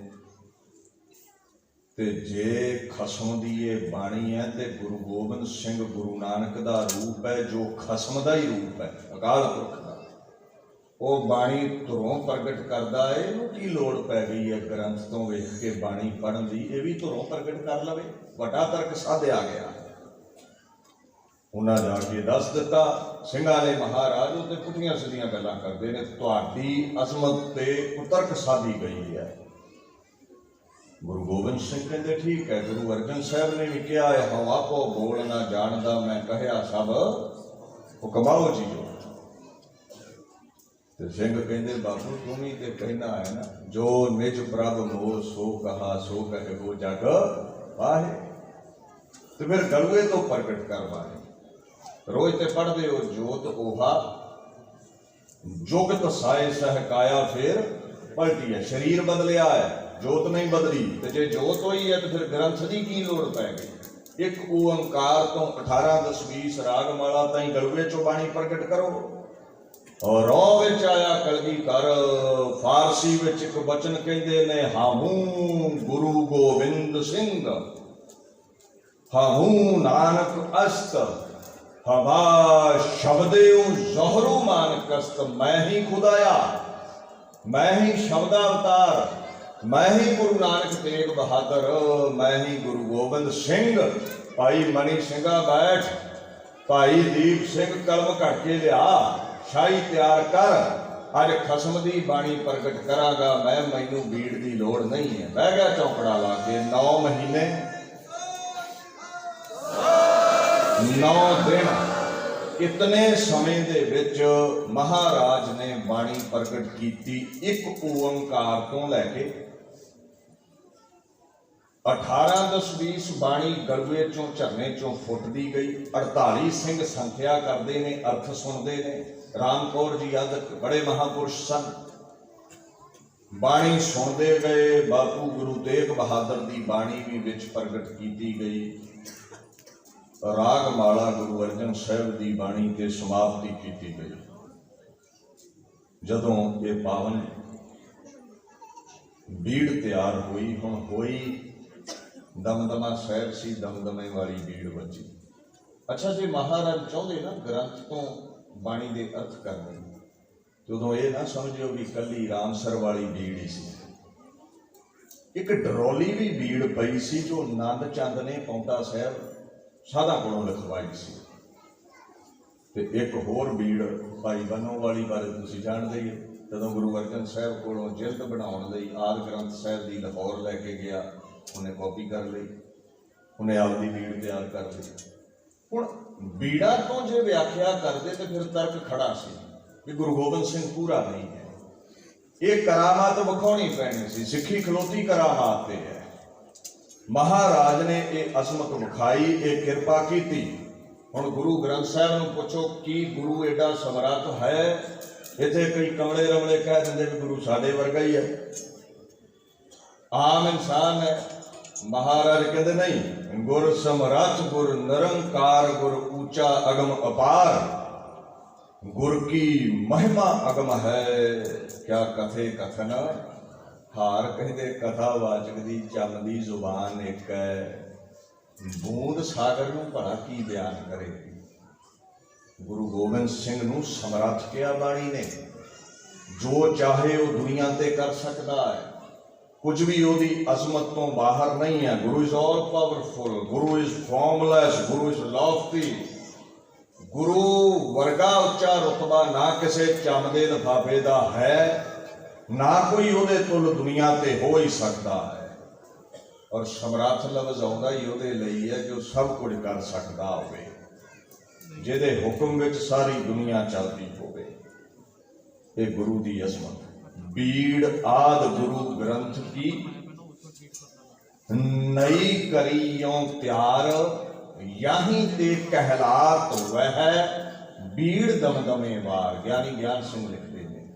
ते जे खसम दी ये बाणी है तो गुरु गोबिंद सिंह गुरु नानक का रूप है, जो खसम का ही रूप है अकाल पुरख का। वो बाणी धुरों प्रगट करता है। इनू की लोड़ पै गई है ग्रंथ तो वेख के बाणी पढ़न की? ये भी धुरों प्रगट कर लवे। वड्डा तर्क साधिया गया। उन्हें जाके दस दिता ਸਿੰਘਾਂ ਨੇ ਮਹਾਰਾਜ ਉਹ ਤੇ ਪੁੱਠੀਆਂ ਸਿੱਧੀਆਂ ਗੱਲਾਂ ਕਰਦੇ ਨੇ, ਤੁਹਾਡੀ ਅਜ਼ਮਤ ਤੇ ਉਤਰਕ ਸਾਧੀ ਗਈ ਹੈ। ਗੁਰੂ ਗੋਬਿੰਦ ਸਿੰਘ ਕਹਿੰਦੇ ਠੀਕ ਹੈ। ਗੁਰੂ ਅਰਜਨ ਸਾਹਿਬ ਨੇ ਵੀ ਕਿਹਾ ਹੈ, ਹਉ ਆਪੋ ਬੋਲ ਨਾ ਜਾਣਦਾ, ਮੈਂ ਕਹਿਆ ਸਭ ਹੁਕਮਾਓ ਜੀਓ। ਤੇ ਸਿੰਘ ਕਹਿੰਦੇ ਬਾਬੂ ਤੂੰ ਵੀ ਤੇ ਕਹਿਣਾ ਹੈ ਨਾ, ਜੋ ਨਿਜ ਪ੍ਰਭ ਮੋਹ ਸੋ ਕਹਾ ਸੋ ਕਹੇ ਉਹ ਜਗ ਵਾਹੇ। ਤੇ ਫਿਰ ਗਲੂਏ ਤੋਂ ਪ੍ਰਗਟ ਕਰਵਾਏ। ਰੋਜ਼ ਤੇ ਪੜ੍ਹਦੇ ਹੋ, ਜੋਤ ਓਹਾ ਜੁਗਤ ਸਾਏ ਸਹਕਾਇਆ, ਫਿਰ ਪਲਟੀ ਹੈ। ਸਰੀਰ ਬਦਲਿਆ ਹੈ, ਜੋਤ ਨਹੀਂ ਬਦਲੀ। ਤੇ ਜੇ ਜੋਤ ਹੋਈ ਹੈ ਤੇ ਫਿਰ ਗ੍ਰੰਥ ਦੀ ਕੀ ਲੋੜ ਪੈ ਗਈ। ਇੱਕ ਓੰਕਾਰ ਤੋਂ 18 10 20 ਰਾਗ ਮਾਲਾ ਤਾਈਂ ਗਲੂਏ ਚੋਂ ਬਾਣੀ ਪ੍ਰਗਟ ਕਰੋ। ਔਰ ਰੋਹ ਵਿੱਚ ਆਇਆ ਕਲਗੀਧਰ, ਫਾਰਸੀ ਵਿੱਚ ਇੱਕ ਬਚਨ ਕਹਿੰਦੇ ਨੇ, ਹਾਹੂ ਗੁਰੂ ਗੋਬਿੰਦ ਸਿੰਘ, ਹਾਹੂ ਨਾਨਕ ਅਸਤ, ਹਵਾ ਸ਼ਬਦਿਉ ਜ਼ਹਰੂ ਮਾਨਕਸਤ। ਮੈਂ ਹੀ ਖੁਦਾਇਆ, ਮੈਂ ਹੀ ਸ਼ਬਦਾ ਅਵਤਾਰ, ਮੈਂ ਹੀ ਗੁਰੂ ਨਾਨਕ ਤੇਗ ਬਹਾਦਰ, ਮੈਂ ਹੀ ਗੁਰੂ ਗੋਬਿੰਦ ਸਿੰਘ। ਭਾਈ ਮਨੀ ਸਿੰਘਾ ਬੈਠ, ਭਾਈ ਦੀਪ ਸਿੰਘ ਕਲਮ ਘੜ ਕੇ ਲਿਆ, ਸ਼ਾਹੀ ਤਿਆਰ ਕਰ, ਅੱਜ ਖਸਮ ਦੀ ਬਾਣੀ ਪ੍ਰਗਟ ਕਰਾਂਗਾ ਮੈਂ, ਮੈਨੂੰ ਬੀੜ ਦੀ ਲੋੜ ਨਹੀਂ ਹੈ। ਬਹਿ ਗਿਆ ਚੌਕੜਾ ਲਾ ਕੇ। 9 ਮਹੀਨੇ 9 ਦਿਨ ਇਤਨੇ ਸਮੇਂ ਦੇ ਵਿੱਚ ਮਹਾਰਾਜ ਨੇ ਬਾਣੀ ਪ੍ਰਗਟ ਕੀਤੀ। ਇੱਕ ਓੰਕਾਰ ਤੋਂ ਲੈ ਕੇ 18 10 20 ਬਾਣੀ ਗਲੂਏ ਚੋਂ ਝਰਨੇ ਚੋਂ ਫੁੱਟਦੀ ਗਈ। 48 ਸਿੰਘ ਸੰਖਿਆ ਕਰਦੇ ਨੇ, ਅਰਥ ਸੁਣਦੇ ਨੇ। ਰਾਮ ਕੌਰ ਜੀ ਆਦਿਕ ਬੜੇ ਮਹਾਂਪੁਰਸ਼ ਸਨ, ਬਾਣੀ ਸੁਣਦੇ ਗਏ। ਬਾਪੂ ਗੁਰੂ ਤੇਗ ਬਹਾਦਰ ਦੀ ਬਾਣੀ ਵੀ ਵਿੱਚ ਪ੍ਰਗਟ ਕੀਤੀ ਗਈ। ਰਾਗ ਮਾਲਾ ਗੁਰੂ ਅਰਜਨ ਸਾਹਿਬ ਦੀ ਬਾਣੀ ਤੇ ਸਮਾਪਤੀ ਕੀਤੀ ਗਈ। ਜਦੋਂ ਇਹ ਪਾਵਨ ਬੀੜ ਤਿਆਰ ਹੋਈ, ਹੁਣ ਹੋਈ ਦਮਦਮਾ ਸਾਹਿਬ ਸੀ, ਦਮਦਮੇ ਵਾਲੀ ਬੀੜ ਵੱਜੀ। ਅੱਛਾ, ਜੇ ਮਹਾਰਾਜ ਚਾਹੁੰਦੇ ਨਾ ਗ੍ਰੰਥ ਤੋਂ ਬਾਣੀ ਦੇ ਅਰਥ ਕਰਨੇ, ਤੇ ਉਦੋਂ ਇਹ ਨਾ ਸਮਝਿਓ ਵੀ ਇਕੱਲੀ ਰਾਮਸਰ ਵਾਲੀ ਬੀੜ ਹੀ ਸੀ। ਇੱਕ ਡਰੋਲੀ ਵੀ ਬੀੜ ਪਈ ਸੀ ਜੋ ਨੰਦ ਚੰਦ ਨੇ ਪੌਂਟਾ ਸਾਹਿਬ ਸਾਧਾਂ ਕੋਲੋਂ ਲਿਖਵਾਈ ਸੀ। ਤੇ ਇੱਕ ਹੋਰ ਬੀੜ ਭਾਈ ਬੰਨੋ ਵਾਲੀ ਬਾਰੇ ਤੁਸੀਂ ਜਾਣਦੇ ਹੀ। ਜਦੋਂ ਗੁਰੂ ਅਰਜਨ ਸਾਹਿਬ ਕੋਲੋਂ ਜਿਲਦ ਬਣਾਉਣ ਲਈ ਆਦਿ ਗ੍ਰੰਥ ਸਾਹਿਬ ਦੀ ਲਾਹੌਰ ਲੈ ਕੇ ਗਿਆ, ਉਹਨੇ ਕਾਪੀ ਕਰ ਲਈ, ਉਹਨੇ ਆਪਦੀ ਬੀੜ ਤਿਆਰ ਕਰ ਲਈ। ਹੁਣ ਬੀੜਾ ਤੋਂ ਜੇ ਵਿਆਖਿਆ ਕਰਦੇ ਤੇ ਫਿਰ ਤਰਕ ਖੜਾ ਸੀ ਕਿ ਗੁਰੂ ਗੋਬਿੰਦ ਸਿੰਘ ਪੂਰਾ ਨਹੀਂ ਹੈ। ਇਹ ਕਰਾਮਾਤ ਵਿਖਾਉਣੀ ਪੈਣੀ ਸੀ। ਸਿੱਖੀ ਖਲੋਤੀ ਕਰਾਮਾਤ ਤੇ ਹੈ। ਮਹਾਰਾਜ ਨੇ ਇਹ ਅਸਮਤ ਵਿਖਾਈ, ਇਹ ਕਿਰਪਾ ਕੀਤੀ। ਹੁਣ ਗੁਰੂ ਗ੍ਰੰਥ ਸਾਹਿਬ ਨੂੰ ਪੁੱਛੋ ਕੀ ਗੁਰੂ ਐਡਾ ਸਮਰੱਥ ਹੈ? ਇੱਥੇ ਕਈ ਕਮਲੇ ਰਮਲੇ ਕਹਿ ਦਿੰਦੇ ਵੀ ਗੁਰੂ ਸਾਡੇ ਵਰਗਾ ਹੀ ਹੈ, ਆਮ ਇਨਸਾਨ ਹੈ। ਮਹਾਰਾਜ ਕਹਿੰਦੇ ਨਹੀਂ, ਗੁਰ ਸਮਰੱਥ, ਗੁਰ ਨਿਰੰਕਾਰ, ਗੁਰ ਉੱਚਾ ਅਗਮ ਅਪਾਰ, ਗੁਰ ਕੀ ਮਹਿਮਾ ਅਗਮ ਹੈ, ਕਿਆ ਕਥੇ ਕਥਨ। ਹਾਰ ਕਹਿੰਦੇ ਕਥਾਵਾਚਕ ਦੀ ਚੱਲਦੀ ਜ਼ੁਬਾਨ ਇੱਕ ਹੈ, ਬੂੰਦ ਸਾਗਰ ਨੂੰ ਭਲਾ ਕੀ ਬਿਆਨ ਕਰੇਗੀ। ਗੁਰੂ ਗੋਬਿੰਦ ਸਿੰਘ ਨੂੰ ਸਮਰੱਥ ਕਿਹਾ ਬਾਣੀ ਨੇ। ਜੋ ਚਾਹੇ ਉਹ ਦੁਨੀਆ ਤੇ ਕਰ ਸਕਦਾ ਹੈ, ਕੁਝ ਵੀ ਉਹਦੀ ਅਜ਼ਮਤ ਤੋਂ ਬਾਹਰ ਨਹੀਂ ਹੈ। Guru is all powerful, Guru is formless, Guru is lofty. ਗੁਰੂ ਵਰਗਾ ਉੱਚਾ ਰੁਤਬਾ ਨਾ ਕਿਸੇ ਚਮਦੇ ਲਿਫਾਫੇ ਦਾ ਹੈ, ਨਾ ਕੋਈ ਉਹਦੇ ਤੁਲ ਦੁਨੀਆ ਤੇ ਹੋ ਹੀ ਸਕਦਾ ਹੈ। ਔਰ ਸਮਰੱਥ ਲਫ਼ਜ਼ ਆਉਂਦਾ ਹੀ ਉਹਦੇ ਲਈ ਹੈ ਜੋ ਸਭ ਕੁਝ ਕਰ ਸਕਦਾ ਹੋਵੇ, ਜਿਹਦੇ ਹੁਕਮ ਵਿੱਚ ਸਾਰੀ ਦੁਨੀਆ ਚੱਲਦੀ ਹੋਵੇ। ਇਹ ਗੁਰੂ ਦੀ ਅਜ਼ਮਤ। ਬੀੜ ਆਦ ਗੁਰੂ ਗ੍ਰੰਥ ਕੀ ਨਈ ਕਰੀयों ਤਿਆਰ, ਯਹੀਂ ਤੇ ਕਹਿਲਾਤ ਵਹ ਬੀੜ ਦਮਦਮੇ ਵਾਰ। ਗਿਆਨੀ ਗਿਆਨ ਸਿੰਘ ਲਿਖਦੇ ਨੇ।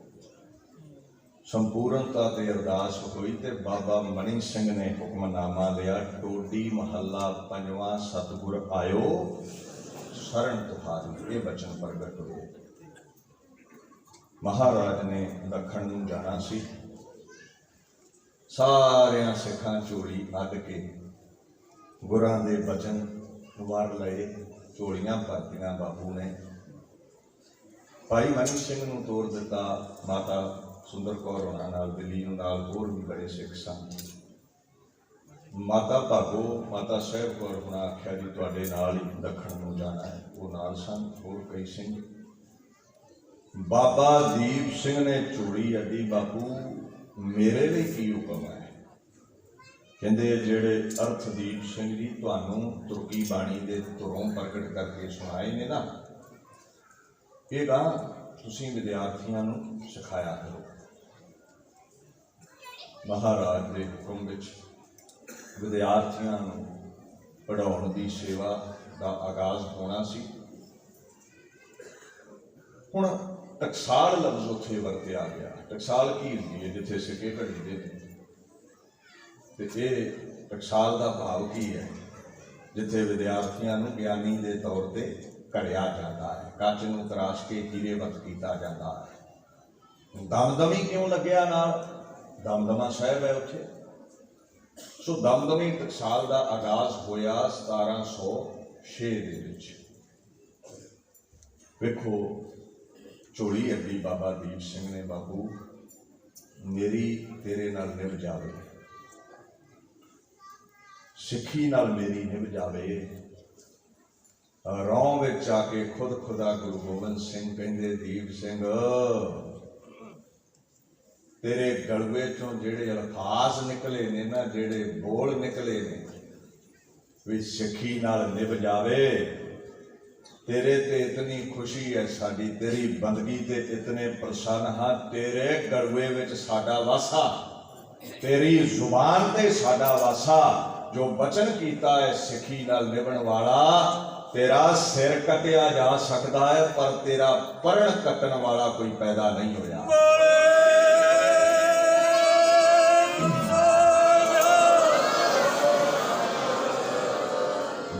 ਸੰਪੂਰਨਤਾ ਤੇ ਅਰਦਾਸ ਹੋਈ ਤੇ ਬਾਬਾ ਮਣੀ ਸਿੰਘ ਨੇ ਹੁਕਮਨਾਮਾ ਲਿਆ, ਟੋਡੀ ਮਹੱਲਾ 5ਵਾਂ ਸਤਿਗੁਰ ਆਇਓ ਸ਼ਰਨ ਤੁਹਾਰੀ। ਇਹ ਬਚਨ ਪ੍ਰਗਟ ਹੋਏ। ਮਹਾਰਾਜ ਨੇ ਦੱਖਣ ਨੂੰ ਜਾਣਾ ਸੀ। ਸਾਰਿਆਂ ਸਿੱਖਾਂ ਝੋਲੀ ਅੱਡ ਕੇ ਗੁਰਾਂ ਦੇ ਬਚਨ ਵਾਰ ਲਏ, ਝੋਲੀਆਂ ਭਰਤੀਆਂ ਬਾਪੂ ਨੇ। ਭਾਈ ਮਨੀ ਸਿੰਘ ਨੂੰ ਤੋਰ ਦਿੱਤਾ, ਮਾਤਾ ਸੁੰਦਰ ਕੌਰ ਹੋਣਾ ਨਾਲ, ਦਿੱਲੀ ਨੂੰ ਨਾਲ, ਹੋਰ ਵੀ ਬੜੇ ਸਿੱਖ ਸਨ। माता भागो माता साहब कौर हुणा आख्या जी तुहाडे नाल ही दखण नूं जाना है, वो नाल सन होर कई सिंह। बाबा दीप सिंह ने चूड़ी अड्डी, बापू मेरे लिए की हुक्म है? कहते जेड़े अर्थदीप सिंह जी तुहानूं तुर्की बाणी दे धुरों प्रगट करके सुनाए ने ना, ये गां तुसीं विद्यार्थियों नूं सिखाया करो। महाराज के हुक्म विच विद्यार्थियों नूं पढ़ाउण दी सेवा का आगाज़ होना सी। हुण टकसाल लफ्ज़ उत्थे वरतिया गया। टकसाल की हुंदी है? जिथे सिक्के घड़ीदे ने, ते ये टकसाल का भाव की है? जिथे विद्यार्थियों नूं ज्ञानी के तौर पर घड़िया जाता है, कच नूं तराश के हीरेवत किया जाता है। दमदमी क्यों लग्या नाल? दमदमा साहिब है उत्थे। सो दमदमी टकसाल का आगाज़ होया 1706 दे विच। वेखो झोली अड्डी बाबा दीप सिंह ने, बाबू मेरी तेरे नाल निभ जावे, सिक्खी नाल मेरी निभ जावे। रौं विच आके खुद खुदा गुरु गोबिंद सिंह कहंदे, दीप सिंह तेरे गलवे चों जेड़े अल्फाज निकले ने ना, जेड़े बोल निकले ने, वे सिक्खी नाल निभ जावे। तेरे ते इतनी खुशी है साडी, तेरी बंदगी ते इतने प्रसन्न हाँ, तेरे गलवे विच साडा वासा, तेरी जुबान ते साडा वासा। जो वचन कीता है सिक्खी नाल निभण वाला, तेरा सिर कटिया जा सकता है पर तेरा परण कटन वाला कोई पैदा नहीं होया।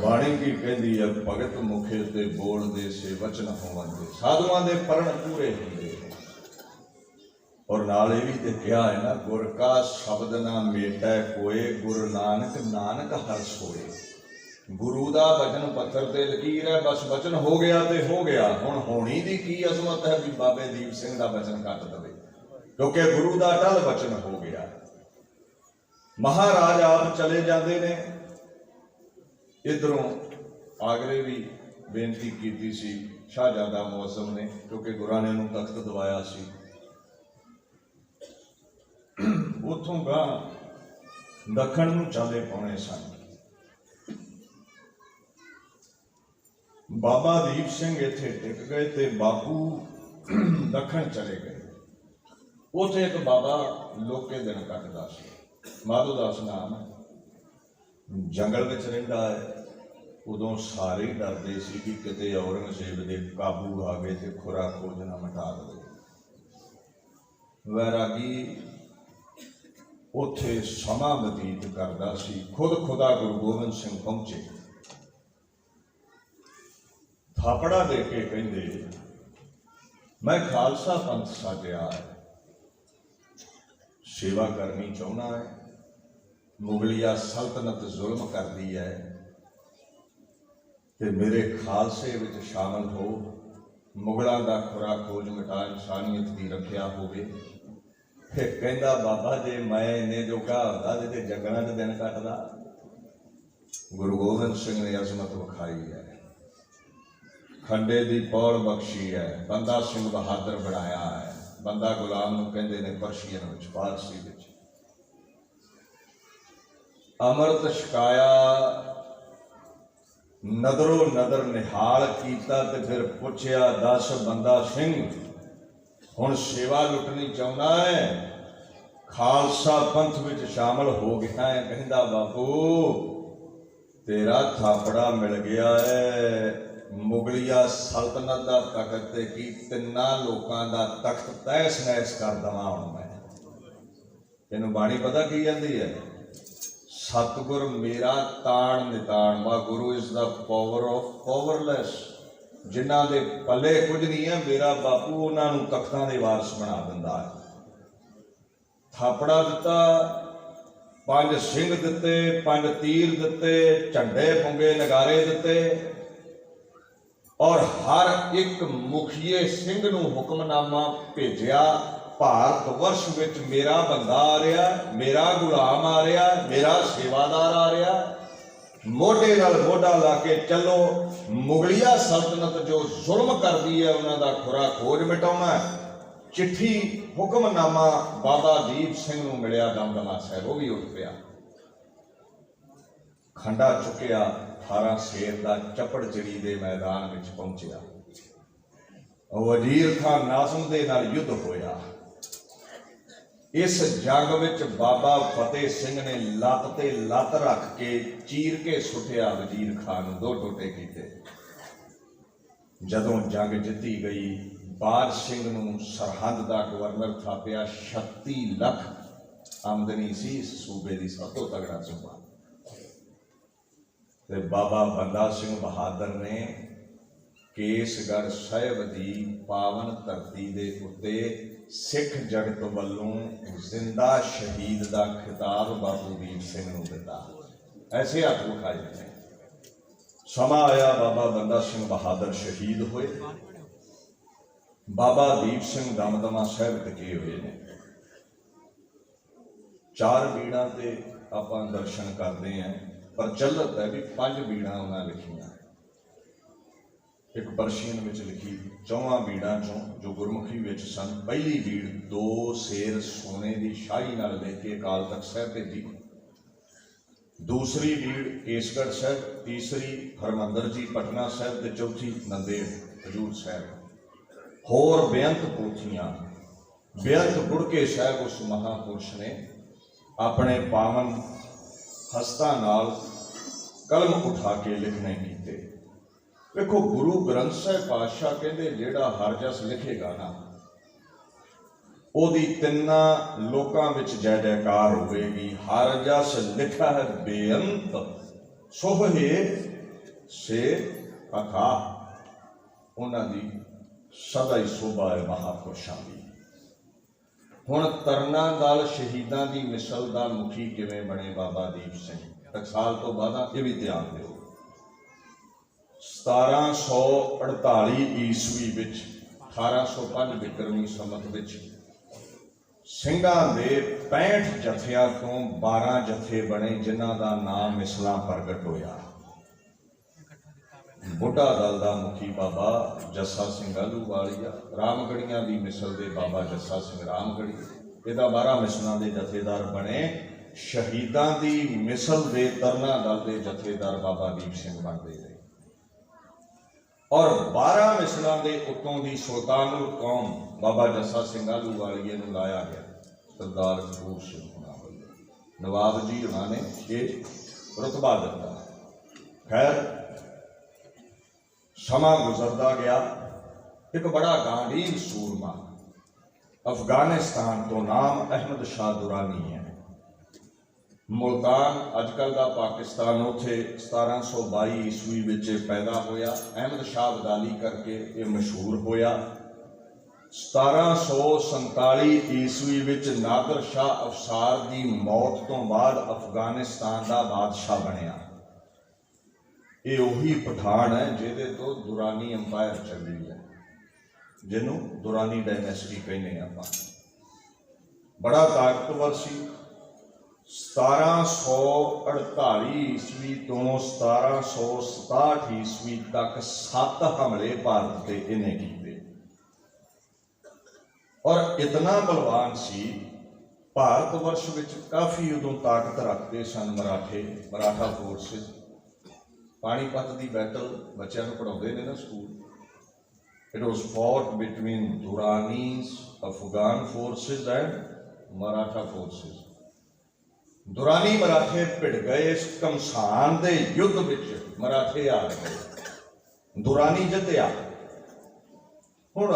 बाणी की कहती है, भगत मुखे ते बोल दे से वचन होवन दे। साधुआं दे परण पूरे होंदे। और नाल ये भी ते कहा है ना, गुर का शब्द ना मेटै कोए, गुरु नानक नानक हर सोए। गुरु दा वचन पत्थर ते लकीर है, बस वचन हो गया ते हो गया। हुण होनी दी की अजमत है भी बाबे दीप सिंह दा वचन कट दवे, क्योंकि गुरु दा अटल वचन हो गया। महाराज आप चले जाते ने, इधरों आगरे भी बेनती की सी शाहजादा मौसम ने, क्योंकि गुरां ने उन्होंने तख्त दवाया सी। उतों गां दखण नूं चाले पाने सन। बाबा दीप सिंह इत्थे टिक गए ते बापू दखण चले गए। उत्थे एक बाबा लोके दिन कटदा सी, माधो दास नाम है, जंगल में रहिंदा है। उदों सारे ही डरदे सी कि किते औरंगजेब दे काबू आ गए ते खुरा खोज ना मिटा दे। वैरागी उत्थे समा बतीत करदा सी। खुद खुदा गुरु गोबिंद सिंह पहुंचे, थापड़ा दे के कहंदे, मैं खालसा पंथ साजिया है, सेवा करनी चाहना है। मुगलिया सल्तनत जुल्म करती है ते मेरे खालसे विच शामिल हो, मुगलों का खुरा खोज मिटा इंसानियत की रखिया होवे। फिर कहंदा, बाबा जे मैं इन्ने जोगा होंदा ते जंगलां च दिन कटदा। गुरु गोबिंद सिंह ने अजमत विखाई है, खंडे की पौड़ बख्शी है, बंदा सिंह बहादुर बनाया है। बंदा गुलाम नूं कहंदे ने पर्शियन विच, फारसी विच। अमृत छकाया, नदरों नदर निहाल कीता ते फिर पुछया, दस बंदा सिंह हुण सेवा लुटनी चाहुंदा है, खालसा पंथ विच शामिल हो गया है। कहंदा, बापू तेरा थापड़ा मिल गया है। मुगलिया सल्तनत का तख्त की तिना लोगों का तख्त तैस नैस कर देवां हुण मैं। तेनों बाणी पता की जाती है? सतगुर मेरा ताण निताण, वा गुरु इज द पावर ऑफ पावरलैस। जिन्हां दे पल्ले कुछ नहीं है, मेरा बापू उन्होंने तख्तां दे वारस बना दिंदा है। थापड़ा दिता, 5 सिंह दिते, 5 तीर दिते, झंडे पुंगे नगारे दिते, और हर एक मुखिए सिंह नूं हुक्मनामा भेजिया, भारत वर्ष विच मेरा बंदा आ रहा, मेरा गुलाम आ रहा, मेरा सेवादार आ रहा, मोढे नाल मोढा ला के चलो। मुगलिया सल्तनत जो जुल्म करती है उन्हां दा खुरा खोज मिटाउणा। चिट्ठी हुक्मनामा बाबा दीप सिंह नूं मिलिया दमदमा साहिब, वो भी उठ पिया, खंडा चुकिया, 18 शेर का चपड़ चिड़ी के मैदान में पहुंचा। वजीर खान नाज़म दे नाल युद्ध होया। इस जंग विच बाबा फतेह सिंह ने लत्त ते लत्त रख के चीर के सुटिया वजीर खान नूं, 2 टोटे कीते। जदों जंग जित्ती गई, बाज सिंह नूं सरहद का गवर्नर थापिया। 36 लाख आमदनी सी इस सूबे की, सब तो तगड़ा सूबा। ते बाबा बंदा सिंह बहादुर ने केसगढ़ साहिब की पावन धरती के उत्ते सिख जगत वालों जिंदा शहीद का खिताब बाबू दीप सिंह नूं दिता। ऐसे हथ विखाए ने। समा आया, बाबा बंदा सिंह बहादुर शहीद होए। बाबा दीप सिंह दमदमा साहिब टिके हुए ने। 4 बीड़ा ते आपां दर्शन करते हैं, प्रचलित है भी 5 बीड़ा उन्हें लिखियां। एक परशियन में लिखी 4 बीड़ा चों जो गुरमुखी में सन। पहली बीड़ 2 शेर सोने की शाही नाल लिख के अकाल तख्त साहिब भेजी। दूसरी बीड़ केसगढ़ साहिब, तीसरी हरमंदर जी पटना साहिब, ते चौथी नंदेड़ हजूर साहिब। होर बेअंत पोथियां, बेअंत गुड़के साहिब उस महापुरुष ने अपने पावन हस्तां नाल कलम उठा के लिखने कीते। देखो गुरु ग्रंथ साहिब पातशाह कहते जेड़ा हर जस लिखेगा ना, ओदी 3 लोकां विच जय जयकार होगी। हर जस लिखा है बेअंत, सोहे से अथा। उन्हां दी सदा ही शोभा है महापुरुषां दी। हुण तरना दल शहीदां दी मिसल दा मुखी किवें बने बाबा दीप सिंह। टकसाल तो बाद ये भी ध्यान दिओ। 1748 ईस्वी विच 1805 विक्रमी संमत विच ਸਿੰਘਾਂ ਦੇ 65 ਜਥਿਆਂ ਤੋਂ 12 ਜਥੇ बने जिन्हां दा नाम मिसलां प्रगट होया। बुढ़ा दल का मुखी बाबा जस्सा सिंह आलूवालिया, रामगढ़िया की मिसल के बाबा जस्सा सिंह रामगढ़ी, इहदा 12 मिसलों के जथेदार बने। शहीदां की मिसल के तरना दल के जथेदार बाबा दीप सिंह बनते रहे। और 12 मिसलों के उत्तों की सुल्तानुल कौम बाबा जस्सा सिंह आलूवालिए नूं लाया गया। सरदार कपूर सिंह होना वाले नवाब जी उन्होंने ये रुतबा दिता। खैर समा गुजरता गया। एक बड़ा गांडीव सूरमा अफगानिस्तान तो नाम अहमद शाह दुरानी है। मुल्तान अजकल का पाकिस्तान, उथे 1722 ईस्वी विच पैदा होया। अहमद शाह अब्दाली करके ये मशहूर होया। 1747 ईस्वी विच नादर शाह अफसार की मौत तो बाद अफगानिस्तान का बादशाह बनया। ये उही पठान है जिहदे तो दुरानी अंपायर चली है, जिन्हों दुरानी डायनेस्टी कहने आपां। बड़ा ताकतवर सी। 1748 ईस्वी तो 1767 ईस्वी तक 7 हमले भारत के इन्हें किए। और इतना बलवान सी, भारत वर्ष विच काफ़ी उदों ताकत रखते सन मराठे, मराठा फोर्सिस। पानीपत की बैटल बच्चों को पढ़ाते हैं ना school. It was fought between Duranis Afghan forces and Maratha forces. Durani मराठे भिड़ गए। इस घमसान के युद्ध विच मराठे आ गए, दुरानी जितया। हुण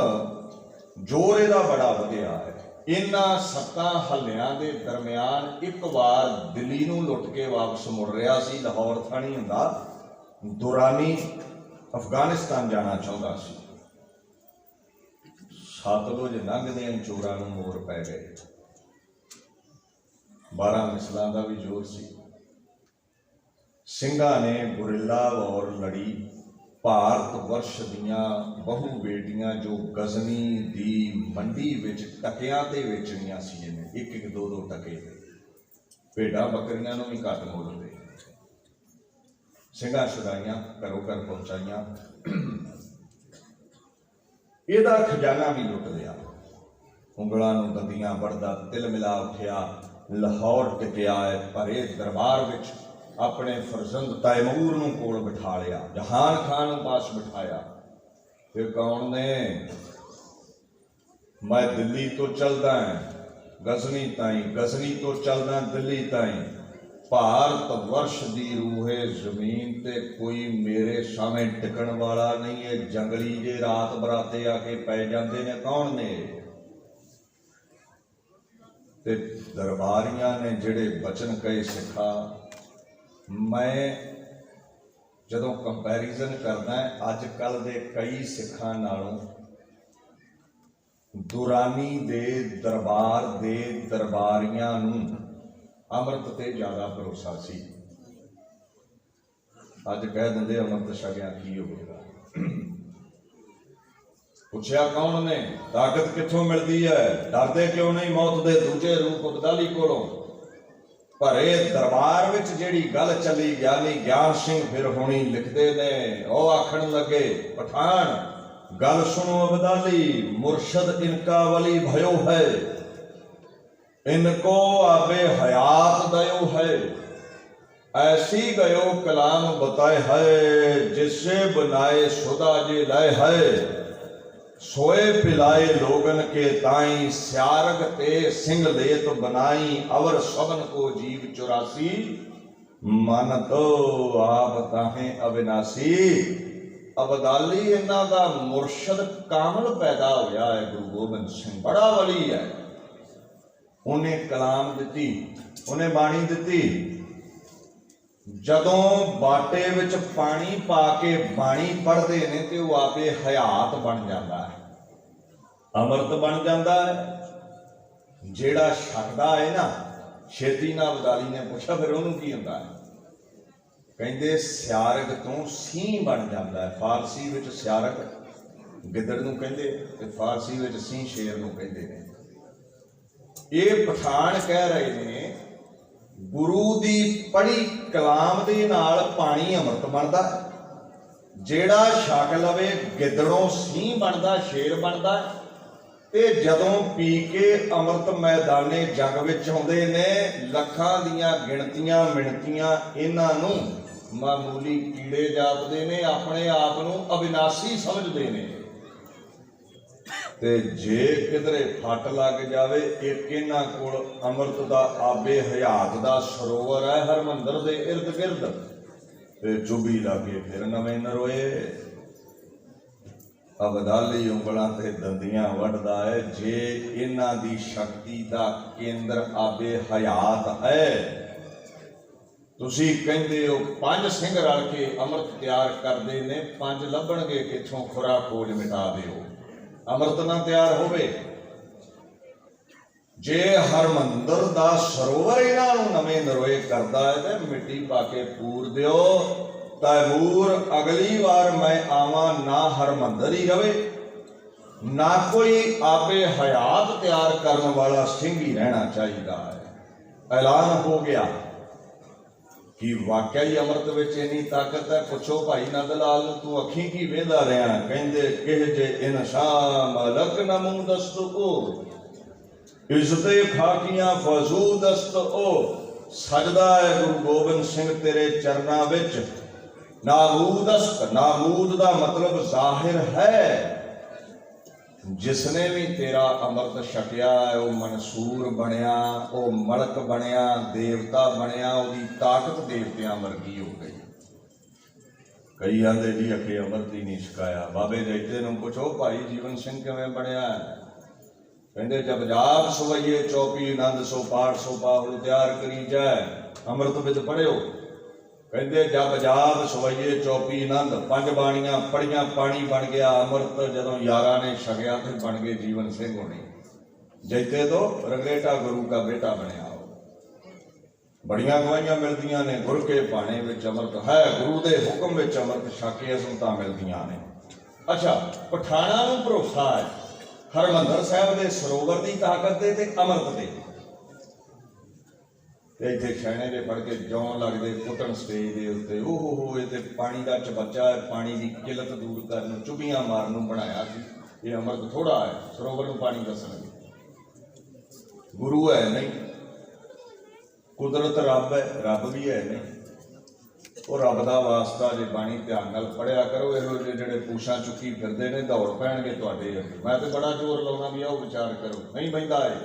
जोर इहदा बड़ा वधिया है। इन्हां 7 हल्लियां दे दरम्यान एक बार दिल्ली नूं लुट के वापस मुड़ रहा सी, लाहौर थाणी हुंदा। दुरानी अफगानिस्तान जाना चाहता सी। सतलुज लंघदे चोरां नूं मोर पै गए। 12 मिसलों का भी जोर सी। ਸਿੰਘਾਂ ने गुरिल्ला वॉर लड़ी ਭਾਰਤ ਵਰਸ਼ ਦੀਆਂ ਬਹੁ ਬੇਟੀਆਂ ਜੋ ਗਜ਼ਨੀ ਦੀ ਮੰਡੀ ਵਿੱਚ ਟਕਿਆਂ ਤੇ ਵੇਚਣੀਆਂ ਸੀ, ਇਹਨੇ ਇੱਕ ਇੱਕ ਦੋ ਦੋ ਟਕੇ, ਭੇਡਾਂ ਬੱਕਰੀਆਂ ਨੂੰ ਵੀ ਘੱਟ ਮੁੱਲ ਤੇ ਸਿੰਘਾਂ ਛੁਡਾਈਆਂ, ਘਰੋਂ ਘਰ ਪਹੁੰਚਾਈਆਂ। ਇਹਦਾ ਖਜ਼ਾਨਾ ਵੀ ਲੁੱਟ ਲਿਆ। ਉਂਗਲਾਂ ਨੂੰ ਦੰਦੀਆਂ ਵੜਦਾ ਤਿਲ ਮਿਲਾ ਉੱਠਿਆ, ਲਾਹੌਰ ਟਿਕਿਆ ਹੈ ਭਰੇ ਦਰਬਾਰ ਵਿੱਚ। ਆਪਣੇ ਫਰਜ਼ੰਦ ਤੈਮੂਰ ਨੂੰ ਕੋਲ ਬਿਠਾ ਲਿਆ, ਜਹਾਨ ਖਾਨ ਨੂੰ ਪਾਸ ਬਿਠਾਇਆ। ਫਿਰ ਕੌਣ ਨੇ? ਮੈਂ ਦਿੱਲੀ ਤੋਂ ਚੱਲਦਾ ਗਜ਼ਨੀ ਤਾਈਂ, ਗਜ਼ਨੀ ਤੋਂ ਚੱਲਦਾ ਦਿੱਲੀ ਤਾਈਂ। ਭਾਰਤ ਵਰਸ਼ ਦੀ ਰੂਹੇ ਜ਼ਮੀਨ ਤੇ ਕੋਈ ਮੇਰੇ ਸਾਹਮਣੇ ਟਿਕਣ ਵਾਲਾ ਨਹੀਂ। ਇਹ ਜੰਗਲੀ ਜੇ ਰਾਤ ਬਰਾਤੇ ਆ ਕੇ ਪੈ ਜਾਂਦੇ ਨੇ, ਕੌਣ ਨੇ? ਤੇ ਦਰਬਾਰੀਆਂ ਨੇ ਜਿਹੜੇ ਬਚਨ ਕਹੇ ਸਿੱਖਾ, ਮੈਂ ਜਦੋਂ ਕੰਪੈਰੀਜ਼ਨ ਕਰਦਾ ਅੱਜ ਕੱਲ੍ਹ ਦੇ ਕਈ ਸਿੱਖਾਂ ਨਾਲੋਂ ਦੁਰਾਨੀ ਦੇ ਦਰਬਾਰ ਦੇ ਦਰਬਾਰੀਆਂ ਨੂੰ ਅੰਮ੍ਰਿਤ ਤੇ ਜ਼ਿਆਦਾ ਭਰੋਸਾ ਸੀ। ਅੱਜ ਕਹਿ ਦਿੰਦੇ ਅੰਮ੍ਰਿਤ ਛਕਿਆ ਕੀ ਹੋਵੇਗਾ। ਪੁੱਛਿਆ ਕੌਣ ਨੇ? ਤਾਕਤ ਕਿੱਥੋਂ ਮਿਲਦੀ ਹੈ? ਡਰਦੇ ਕਿਉਂ ਨਹੀਂ ਮੌਤ ਦੇ ਦੂਜੇ ਰੂਪ ਅਬਦਾਲੀ ਕੋਲੋਂ? ਭਰੇ ਦਰਬਾਰ ਵਿੱਚ ਜਿਹੜੀ ਗੱਲ ਚੱਲੀ, ਗਿਆਨੀ ਗਿਆਨ ਸਿੰਘ ਫਿਰ ਹੋਣੀ ਲਿਖਦੇ ਨੇ, ਉਹ ਆਖਣ ਲੱਗੇ, ਪਠਾਨ ਗੱਲ ਸੁਣੋ ਅਬਦਾਲੀ, ਮੁਰਸ਼ਦ ਇਨਕਾ ਵਲੀ भयो है, इनको आबे हयात दयो है, ऐसी गयो कलाम बताए है, जिससे बनाए शुदा जे लय है, सोए पिलाए लोगन के ताई, स्यारग ते सिंह लेत बनाई, अवर सबन को जीव 84, मन तो आप ताहे अविनाशी। अबदाली इन्हां दा मुर्शद कामल पैदा होया है, गुरु गोबिंद सिंह बड़ा वली है। उन्हें कलाम दिती, उन्हें बाणी दिती। जदों बाटे विच पानी पा के बाणी पढ़ते ने ते वो आपे हयात बन जाता है, अमृत बन जाता है। जेड़ा छकदा है ना, छेती ना अबदाली ने पूछा फिर उन्होंने की होंदा है? कहते स्यारग तो सींह बन जाता है। फारसी विच स्यारग गिदड़ नूं कहंदे ते फारसी विच सींह शेर नूं कहंदे ने। ये पठान कह रहे ने गुरु दी पढ़ी कलाम दे नाल पानी अमृत बनदा है, जेड़ा छक लवे गिदड़ों सींह बनदा, शेर बनदा। ते जदों पी के अमृत मैदाने जग विच आउंदे ने, लखां दियां गिणतियां मिणतियां इन्हां नूं मामूली कीड़े जापदे ने, अपने आप नूं अविनाशी समझदे ने। ते जे किधरे फट लग जावे, एक इन्हां कोल अमृत दा आबे हयात दा सरोवर है हरमंदर दे इर्द गिर्द, ते चुभी लागे फिर नवें नरोए। अबदाली उंगलां ते दंदियां वढदा है। जे इन्हां दी शक्ति दा केंद्र आबे हयात है, तुसी कहंदे हो पंज सिंह रल के अमृत तैयार करदे ने, पंज लभणगे किथों खुरा खोज मिटा दिओ, अमृत ना तैयार होवे। जे हरमंदर दा सरोवर इन्हां नूं नवें नरोए करदा है ते मिट्टी पा के पूर दिओ। तैमूर अगली बार मैं आवां ना हरमंदर ही रवे, ना कोई आबे हयात तैयार करने वाला सिंह ही रहना चाहिए है। ऐलान हो गया कि वाकई अमृत विच इन्नी ताकत है। पुछो भाई नंद लाल नूं, तू अखीं की वेंदा रहा? कहंदे किह जे इंसान मलक नमूदस्त ओ, इज्जते खाकियां फजूदस्त ओ। सजदा है गुरु गोबिंद सिंह तेरे चरना विच, नामूदस्त, नामूद दा मतलब जाहिर है। जिसने भी तेरा अमृत छकिया है वो मनसूर बनया, वो मलक बनया, देवता बनया, उसकी ताकत देवतियां वर्गी हो गई। कई आंदे जी अखे अमृत ही नहीं छकाया। बाबे जैते नूं पुछो भाई जीवन सिंह किवें बनया है? कहंदे जब जाप सवैये चौपी नंद सो पाठ सो पाहुल तैयार करी जाए, अमृत विद पढ़ियो। कहते जब जाप सवैये चौपी नंद, पंज बाणियां पढ़ियां पानी बन गया अमृत। जदों यारा ने छकिया तो बन गए जीवन सिंह होनी। जैते तो रंगरेटा गुरु का बेटा बनया। बड़ियां गवाहियां मिलदियां ने, गुर के भाणे विच अमृत है, गुरु के हुक्म विच अमृत छके असमता मिलदियां ने। अच्छा, पठाणा नूं भरोसा है हरमंदर साहिब के सरोवर की ताकत दे ते अमृत दे। ते इत्थे छैणे दे फड़ के जौं लगदे पुटन स्टेज के उत्ते, ओहो हो ये ते पानी का चबच्चा है, पानी की किलत दूर करन, चुभियां मारन नूं बनाया सी। ये अमृत थोड़ा है, सरोवर नूं पानी दसणगे। गुरु है नहीं, कुदरत रब है, रब भी है नहीं। वो रब का वास्ता जे बाणी ध्यान नाल पढ़िया करो। इहो ਜਿਹੇ ਜਿਹੜੇ पूछां चुकी फिरदे ने दौड़ पैणगे तुहाडे अगे। मैं तो बड़ा जोर लाउणा भी आओ विचार करो, नहीं बहिंदा है।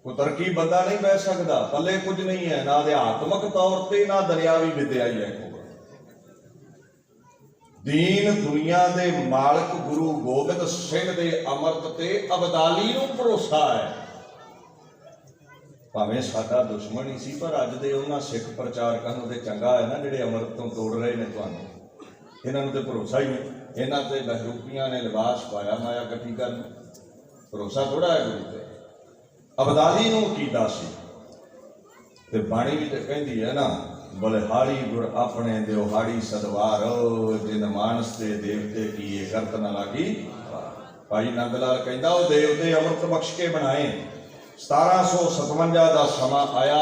कोई तरकी बंदा नहीं बह सकता, पल्ले कुछ नहीं है, ना अध्यात्मक तौर पर ना दरियावी विद्या ही है। दीन दुनिया के मालक गुरु गोबिंद सिंह के अमृत ते अबदाली नूं भरोसा है। भावें साडा दुश्मन ही सी, पर अज दे उन्हां सिख प्रचारकां नूं ते चंगा है ना जिहड़े अमृत तो तोड़ रहे ने तुहानूं। इन्हां नूं ते भरोसा ही नहीं। इन्हां ते बहरूपियां ने लिबास पाया माया इकट्ठी करन, भरोसा थोड़ा है गुरु ते। अबदाली नूं कीदा सी ते बाणी भी तो कहती है ना, बलिहारी गुर अपने दिहाड़ी सदवार, जिन मानस दे देवते की ये करत न लागी। भाई नंद लाल कहता वो देवते अमृत बख्श के बनाए। 1757 का समा आया।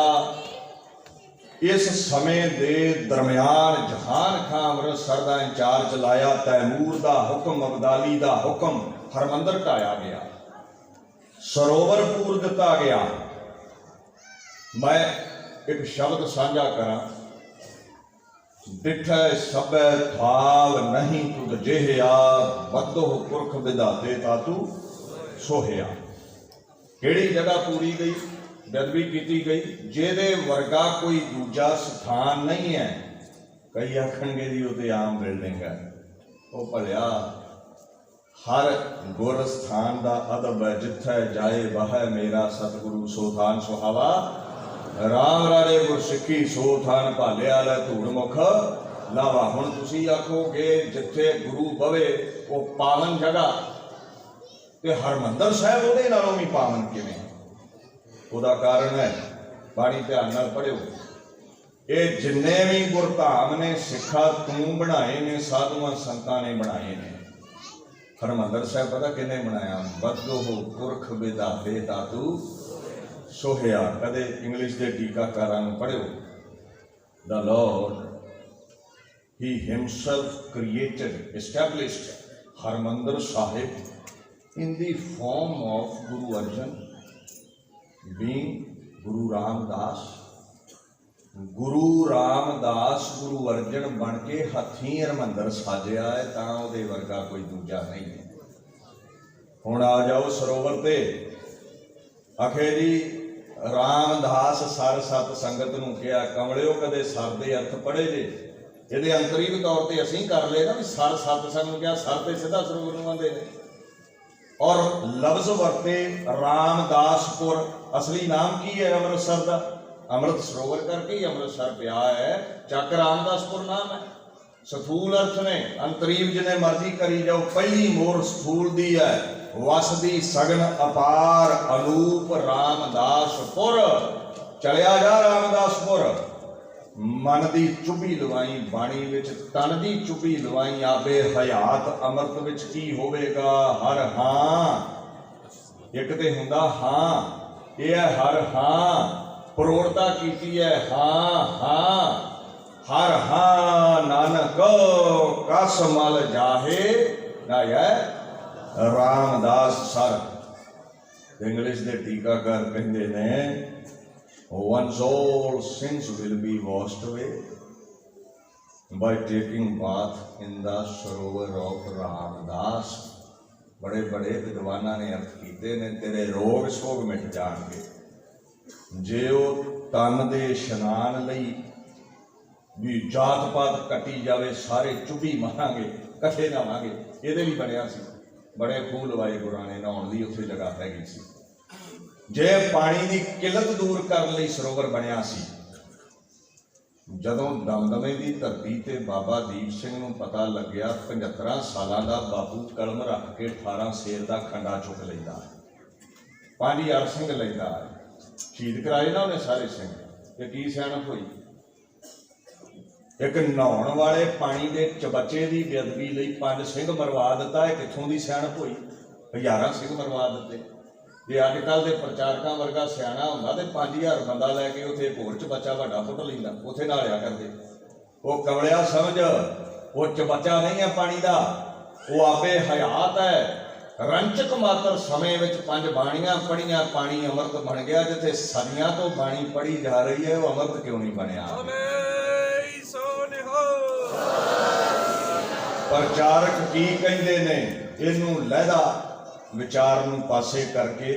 इस समय दे दरम्यान जहान खां अमृतसर का इंचार्ज लाया। तैमूर का हुक्म, अबदाली का हुक्म, हरमंदर ढाया गया, सरोवर पूर दिता गया। मैं एक शब्द साझा करा, डिठै सबे थाल नहीं तुद जेहिया, बदो पुरख विधाते तातू सोहिया। केड़ी जगह पूरी गई, बेदबी की गई, जेदे वर्गा कोई दूजा स्थान नहीं है। कई आखणगे जी उत्ते आम बिल्डिंग है, वो भलिया हर गुर स्थान का अदब है। जिथे जाए वह मेरा सतगुरु सोथान सुहावा, राम राणे गुर सिक्खी सोथान भाले आला धूड़ मुख लावा। हुण तुसीं आखोगे जिथे गुरु बवे वो पावन जगह, ते हरमंदर साहिब उहदे नालों भी पावन किवें? उहदा कारण है, बाणी ध्यान नाल पढ़िओ। ये जिन्ने भी गुरधाम ने सिखा तूं बनाए ने, साधुआं संतां ने बनाए ने। हरमंदर साहिब पता किन्ने बनाया? बदो पुरख विधाते तातू सोहिया। कदे इंग्लिश के टीकाकारां नूं पढ़िओ। The Lord he himself created, established Harmandar Sahib in the form of Guru Arjan, being गुरु रामदास। गुरु रामदास गुरु अर्जन बन के हथी हरमंदर साजिया है, तां उहदे वर्गा कोई दूजा नहीं है। हुण आ जाओ सरोवर ते। आखे जी रामदास सर सत संगत नूं कहा, कमलिओ कदे सर दे अर्थ पढ़े जे? इहदे अंतरीव तौर पर असीं कर ले ना भी सर सत संग क्या, सर ते सीधा सरोवर नूं आंदे ने। और लफ्ज वरते रामदासपुर, असली नाम की है अमृतसर का? अमृत सरोवर करके ही अमृतसर पिया है, चक रामदासपुर नाम है। स्थूल अर्थ ने, अंतरीव जिन्हें मर्जी करी जाओ। पहली मोर स्थूल दी है, वसदी सगन अपार अनूप रामदासपुर। चलिया जा रामदासपुर। मन की चुभी लवाई बाणी विच, तन की चुभी लवाई आबे हयात अमृत विच की होवेगा? हर हां। एक ते हुंदा हां, यह है हर हां। प्रौढ़ता की है हाँ हाँ, हर हाँ नानक कस मल जाहे ना रामदास सर। इंग्लिश के टीकाकार कहते ने, one's all sins will be washed away by taking bath in the Sarovar of Ramdas. बड़े बड़े विद्वाना ने अर्थ किए ने, तेरे रोग सोग मिट जाएंगे जे वो तन दे इशनान लई भी जात पात कटी जावे, सारे चुभी मारांगे, कट्ठे नहावांगे। ये भी बनया सी, बड़े खूह लवाए गुरां ने, नहाउण दी उत्थे जगह हैगी सी। जे पानी की किलत दूर करने लई सरोवर बनया सी। जदों दमदमे की धरती ते बाबा दीप सिंह नूं पता लग्या, 75 सालां दा बापू कलम रख के 18 सेर का खंडा चुक लैंदा है, 5 अर सिंह लैंदा है। शहीद कराए ना उन्हें सारे सिंह। कि की सियाणप हुई। एक नहाउण वाले पानी के चबच्चे की बेअदबी लई 5 सिंह मरवा दिता, है कित्थों की सियाणप हुई? 1000 सिंह मरवा दिते। जे अजकल के प्रचारकों वर्गा सियाणा हुंदा तो 5000 बंदा लैके उत्थे एक होर चबच्चा वड्डा पुट लैंदा, उत्थे नहालिया करदे। वो कमलिया समझ, वो चबच्चा नहीं है पानी का, वो आपे हयात है। रंचक मात्र समय विच 5 बाणियां पढ़ियां, पानी अमृत बन गया। जिथे सदियां तो बाणी पढ़ी जा रही है, वो अमृत क्यों नहीं बनया? प्रचारक की कहते ने, इनू लहदा विचार नूं पासे करके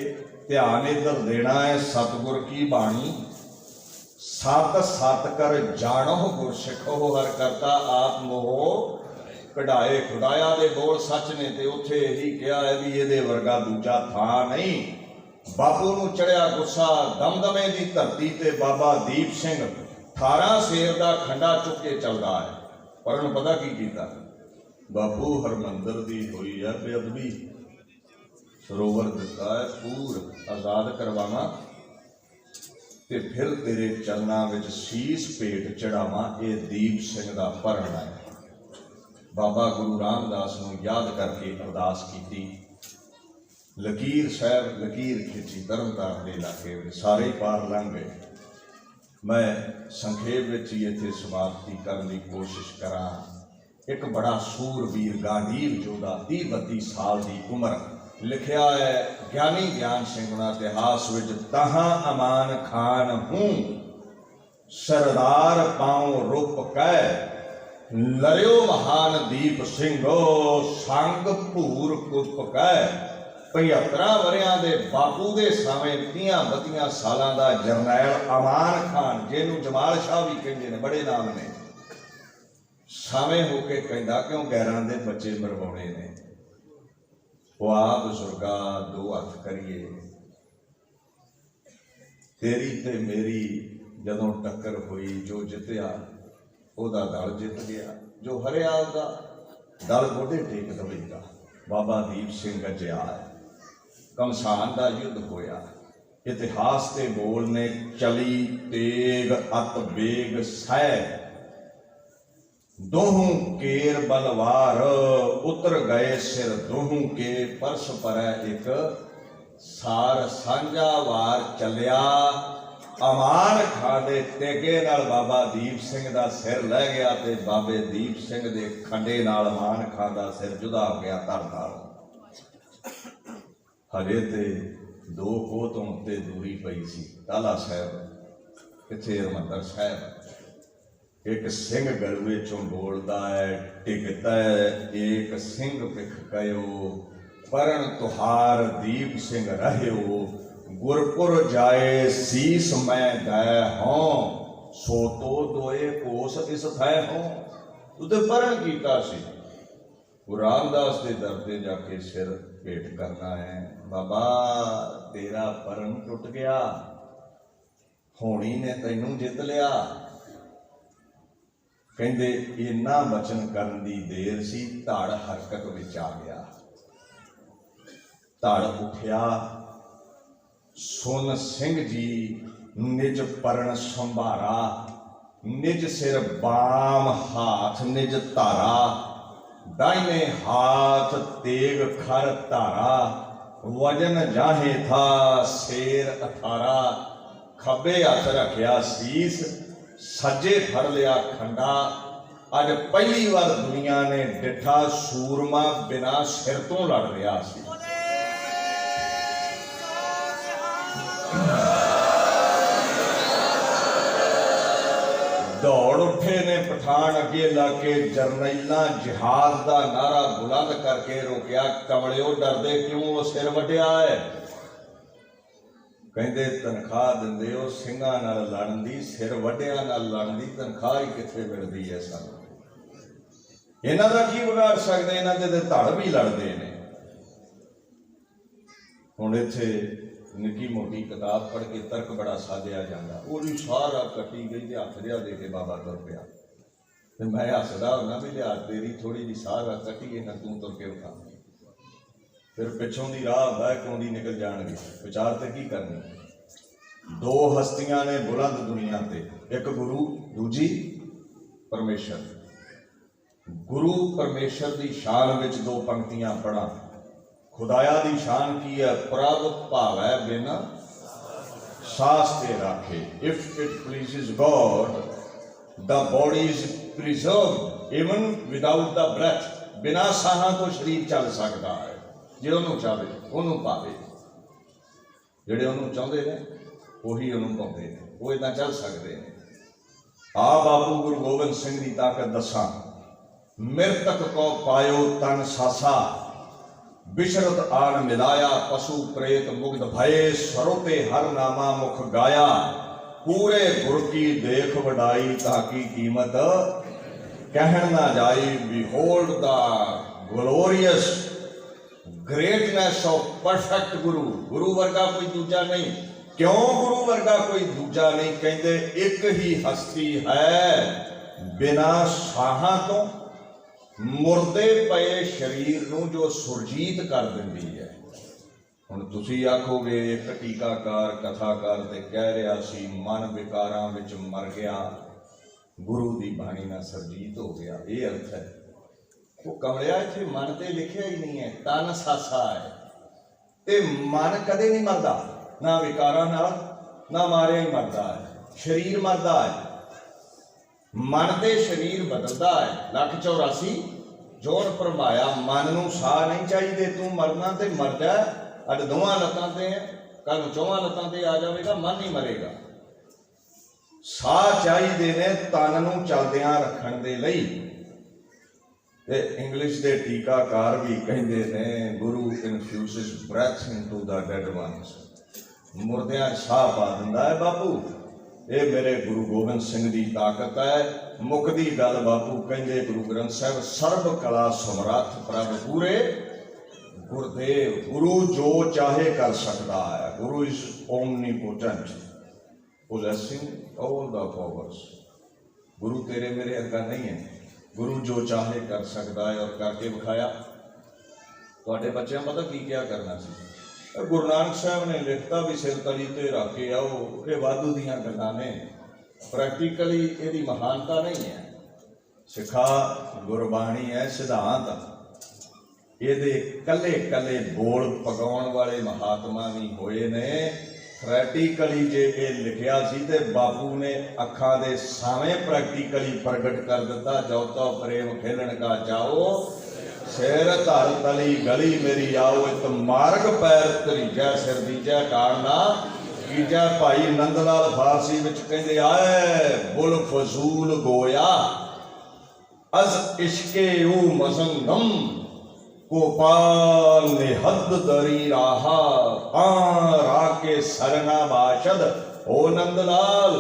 ध्यान इधर देना है। सतगुर की बाणी सत सत कर जानो गुर सिखो, हर करता आप मोह कढ़ाए। खुदाया दे बोल सच ने, ते उत्थे यही कहा है भी ये वर्गा दूजा था नहीं। बापू नूं चढ़िया गुस्सा, दमदमे की धरती ते बाबा दीप सिंह 18 शेर का खंडा चुक के चलता है। पर उन्होंने पता की कीता? बापू हरमंदर की हुई है बेअदबी, सरोवर दिता है पूर आजाद करवावा, ते फिर तेरे चरणों विच शीस भेट चढ़ावा। ये दीप सिंह का भरण है। बाबा गुरु रामदास नूं याद करके अरदास की। लकीर साहब लकीर खिंची, तरनतारन के इलाके में सारे पार लंघ गए। मैं संखेप विच ही इत्थे समाप्ति करने की कोशिश करा। एक बड़ा सूरवीर गांधीव जोधा 30-32 साल की उम्र, लिखिया है ज्ञानी ज्ञान सिंह का इतिहास विच, तहां अमान खान हूँ सरदार पाओ रूप कै, लरियो महान दीप सिंहो संग भूर कुप कै। 75 वरियां दे बापू दे सावें 30-32 सालां दा जरनैल अमान खान, जिन्हों जमाल शाह भी कहते हैं, बड़े नाम ने, सावें होके कहता क्यों गैरां दे बच्चे मरवाने ने। वाह बुजुर्गा 2 हथ करिए, तेरी ते मेरी जदों टक्कर हुई, जो जितया ओदा दल जित गया, जो हरिया ओदा दल गोडे टेक दवेगा। बाबा दीप सिंह गजिया है। कमसान का युद्ध होया। इतिहास के बोल ने, चली तेग अत बेग सै, दोहूं केर बलवार, उतर गए सिर दोहूं के, परस पर एक सार सांझा वार चलिया। अमान खान दे तेगे नाल बाबा दीप सिंह दा सिर लै गया, ते बाबे दीप सिंह दे खंडे नाल अमान खान दा सिर जुदा हो गया तरतार। हजे ते 2 कोह तो उत्ते दूरी पई सी। टाला साहब इत्थे हरमंदर साहब एक सिंह गलवे चों बोलदा है, टिकता है एक सिंह पिख कयो, परन तुहार दीप सिंह रहियो, गुरपुर जाए शीस मैं गए हों, सो तो 2 कोस इस थै हों। उते परन कीता सी। गुरु रामदास के दर ते जाके सिर भेंट करना है। बाबा तेरा परन टुट गया, होनी ने तैनू जित लिया। कहते इन्ना बचन करन दी देर सी, धड़ हरकत विच आ गया। धड़ उठिया, सुन सिंह जी निज परन संभारा, निज सिर बाम हाथ निज धारा, दाहिने हाथ तेग खर धारा, वजन जाहे था शेर 18, खब्बे हथ रखिया शीस, सज्जे फड़ लिया खंडा। अज पहली बार दुनिया ने डिठा सूरमा बिना सिर तो लड़ रहा सी। दौड़ उठे ने पठान, अगे लाके जरनैलां जिहाद का नारा बुलंद करके रोकिया, कमलियो डरदे क्यों, वो सिर वड्डिया है। कहते तनख्वाह दिंदे हो सिंघां नाल लड़न दी, सिर वड्डिया नाल लड़न दी तनख्वाह ही कित्थे मिलदी है सानूं। इन्हां दा की बिगाड़ सकदे, इन्हां दे धड़ भी लड़दे ने। हुण इत्थे निक्की मोटी किताब पढ़ के तर्क बड़ा साधिया जाता, वो भी सारा कट्टी गई तो हथ जिहा दे के बाबा तुर पिया। तो मैं हसदा होना भी लिया तेरी थोड़ी जी सारा कट्टी है ना, तू तुर के उठा। फिर पिछों की राह होंदा क्यों दी निकल जाएंगे, विचार तो की करनी। दो हस्तियां ने बुलंद दुनिया ते, एक गुरु दूजी परमेश्वर। गुरु परमेश्वर की शान विच दो पंक्तियां पढ़ा। खुदाया की शान की है, प्रभ भावै बिन सास ते राखे। If it pleases God the body is preserve even without the breath. बिना साहां तो शरीर चल सकता है, जे उन्होंने चाहे उन्होंने पावे। ਜਿਹੜੇ ਉਹਨੂੰ ਚਾਹੁੰਦੇ ਨੇ ਉਹੀ ਉਹਨੂੰ ਪਾਉਂਦੇ ਨੇ, ਉਹ ਇੱਦਾਂ ਚੱਲ ਸਕਦੇ ਨੇ। ਆ ਬਾਪੂ ਗੁਰੂ ਗੋਬਿੰਦ ਸਿੰਘ ਦੀ ਤਾਕਤ ਦੱਸਾਂ। ਮਿਰਤਕ ਕੋ ਪਾਇਓ ਤਨ ਸਾਸਾ, ਬਿਸ਼ਰਤ ਆਣ ਮਿਲਾਇਆ ਪਸ਼ੂ ਪ੍ਰੇਤ ਮੁਗਧ ਭਏ। ਸਰੋਤੇ ਹਰ ਨਾਮਾ ਮੁਖ ਗਾਇਆ, ਪੂਰੇ ਗੁਰ ਕੀ ਦੇਖ ਵਡਾਈ। ਤਾਕੀ ਕੀਮਤ ਕਹਿਣ ਨਾ ਜਾਈ। ਬਿਹੋਲਡ ਦਾ ਗਲੋਰੀਅਸ ग्रेटनेस ऑफ परफेक्ट गुरु। गुरु वर्गा कोई दूजा नहीं। क्यों गुरु वर्गा कोई दूजा नहीं? कहते एक ही हस्ती है बिना साहां तो मुर्दे पए शरीर नूं जो सुरजीत कर दिंदी है। हुण तुसीं आखोगे एक टीकाकार कथाकार ते कह रहा सी मन विकारां विच मर गया, गुरु दी बाणी नाल सुरजीत हो गया। ये अर्थ है। वो कमलिया इत्थे मन ते लिखिया ही नहीं है, तन सासा है। ते मन कदे नहीं मरदा, ना विकारां नाल ना मारिया ही मरदा है। शरीर मरदा है, मन ते शरीर बदलदा है। 184 जोन भरमाया। मन नूं साह नहीं चाहिए, तू मरना ते मर जा। अज दोवां लत्तां ते कल चौवां लत्तां ते आ जाएगा, मन नहीं मरेगा। साह चाहिए ने तन नूं चलदियां रखण दे लई। ते इंग्लिश के टीकाकार भी कहते ने Guru infuses breath into the dead ones. मुर्दियां साह पा दिंदा है बापू। ये मेरे गुरु गोबिंद सिंह की ताकत है। मुकदी गल बापू कहते गुरु ग्रंथ साहब सर्व कला समर्थ प्रभ पूरे गुरदेव। गुरु जो चाहे कर सकता है। गुरु is omnipotent possessing all the powers. गुरु तेरे मेरे अरगा नहीं है। गुरु जो चाहे कर सकता है और करके विखाया। तुहाडे बच्चों पता की क्या करना सी? गुरु नानक साहब ने लिखता भी सिर तली ते रख के आओ। ये वाधू दियां गल्लां ने, प्रैक्टिकली इहदी महानता नहीं है। सिखा गुरबाणी है सिद्धांत। ये कले कले बोल पगाउण वाले महात्मा भी होए ने। प्रैक्टिकली जे ये लिखिया सी ते बापू ने अखां दे सावें प्रैक्टिकली प्रगट कर दिता। जो तो प्रेम खेलन का जाओ, सिर धर तली गली मेरी आओ। इत मार्ग पैर तरीजै सिर दीजै टालना कीजै। भाई नंदलाल फारसी विच कहंदे आए बुल फजूल गोया अज इश्के ऊ मजंदम। गोपाल ने हद दरी राहा राके सरना बाशद। ओ नंदलाल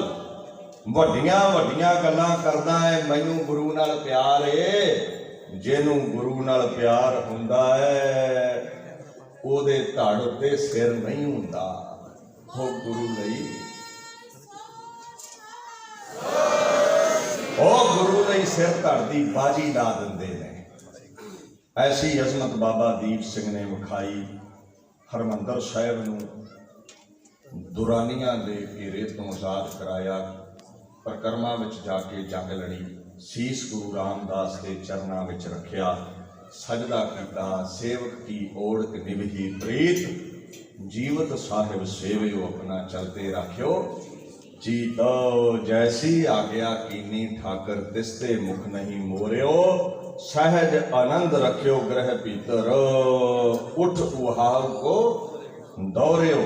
वड्डियां वड्डियां गल्लां करदा है, मैनू गुरु नाल प्यार है। जिन्हों गुरु नाल प्यार हुंदा है ओदे धड़ उत्ते सिर नहीं हुंदा। हो गुरु लई ओ गुरु लई सिर धड़ दी बाजी ला दिंदे ने। ऐसी अजमत बाबा दीप सिंह ने विखाई। हरमंदर साहिब नूं दुरानियां दे घेरे तो आज़ाद कराया। परिक्रमा विच जाके जंग लड़ी। सीस गुरु रामदास के चरणों विच रखिया। सजदा कीता। सेवक की ओढ़ निभी प्रीत। जीवत साहिब सेवियो अपना चलते राख्यो। जीतो जैसी आज्ञा कीनी ठाकर तिसते मुख नहीं मोरियो। सहज आनंद रखियो ग्रह भीतर। उठ उहार को दौड़ियो।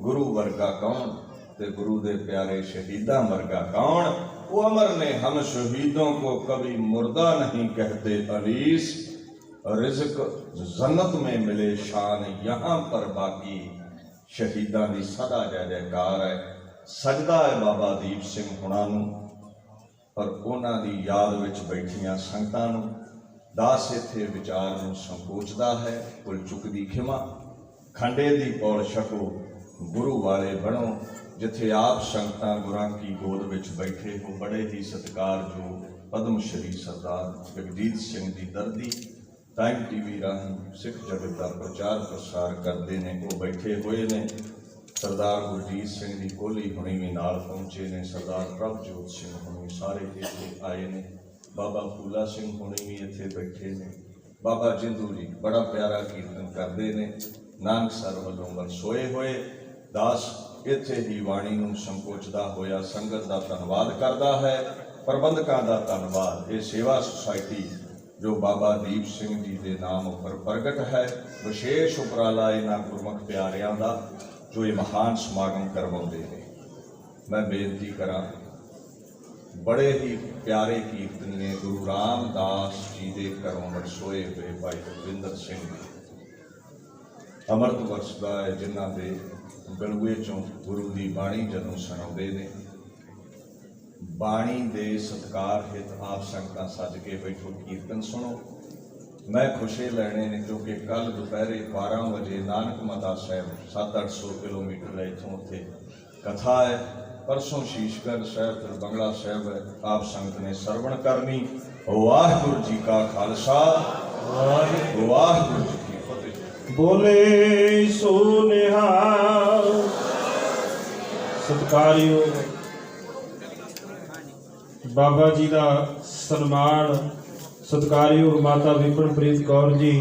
गुरु वर्गा कौन ते गुरु दे प्यारे शहीदा वर्गा कौन? वो अमर ने हम शहीदों को कभी मुर्दा नहीं कहते अलीस। रिज़्क जन्नत में मिले शान यहाँ पर बाकी। शहीदा की सदा जय जयकार है। सजदा है बाबा दीप सिंह हुणां नूं पर उन्हां दी याद विच बैठियां संगतां नूं। दास इत्थे विचार नूं संकोचदा है। कुल चुकदी खिमा। खंडे दी पौड़ छको, गुरु वाले बनो। जिथे आप संगतां गुरां की गोद विच बैठे हो। बड़े ही सत्कार जो पद्म श्री सरदार जगजीत सिंह दी दर्दी टाइम टीवी राਹੀਂ सिख जगत का प्रचार प्रसार करते हैं। वो बैठे हुए ने सरदार गुरजीत सिंह जी कोहली हुणी भी नाल पहुंचे ने, सरदार प्रभजोत सिंह हुणी सारे इत्थे आए ने, बाबा फूला सिंह हुणी भी इत्थे बैठे ने, बाबा जिंदू जी बड़ा प्यारा कीर्तन करते ने। नानक सर वालों वरसोए होए दास इत्थे ही वाणी नूं संकोचदा होया संगत दा धन्नवाद करदा है, प्रबंधकां दा धन्नवाद। ये सेवा सुसाइटी जो बाबा दीप सिंह जी के नाम उपर प्रगट है, विशेष उपराला इन्हां गुरमुख प्यारियां दा जो ये महान समागम करवाउंदे ने। मैं बेनती करा, बड़े ही प्यारे कीर्तनीय गुरु रामदास जी के घरों वरसोए हुए भाई रविंदर सिंह जी अमृत वरसदा है, जिन्हां दे गलूए चों गुरु की बाणी जदों सुणाउंदे ने, बाणी दे सत्कार हित आप संगतां सज के बैठो कीर्तन सुनो। मैं खुशे लैने ने क्योंकि कल दोपहरे 12 बजे नानक माता साहब 700-800 किलोमीटर है इतों, उत्थे कथा है। परसों शीशगढ़ साहब फिर बंगला साहब है, आप संगत ने सरवण करनी। वाहिगुरू जी का खालसा, वाहिगुरू जी की फतेह। बोले सो निहाल। सत्कारयोग बाबा जी का सन्मान, सत्कारयोग माता विपिनप्रीत कौर जी।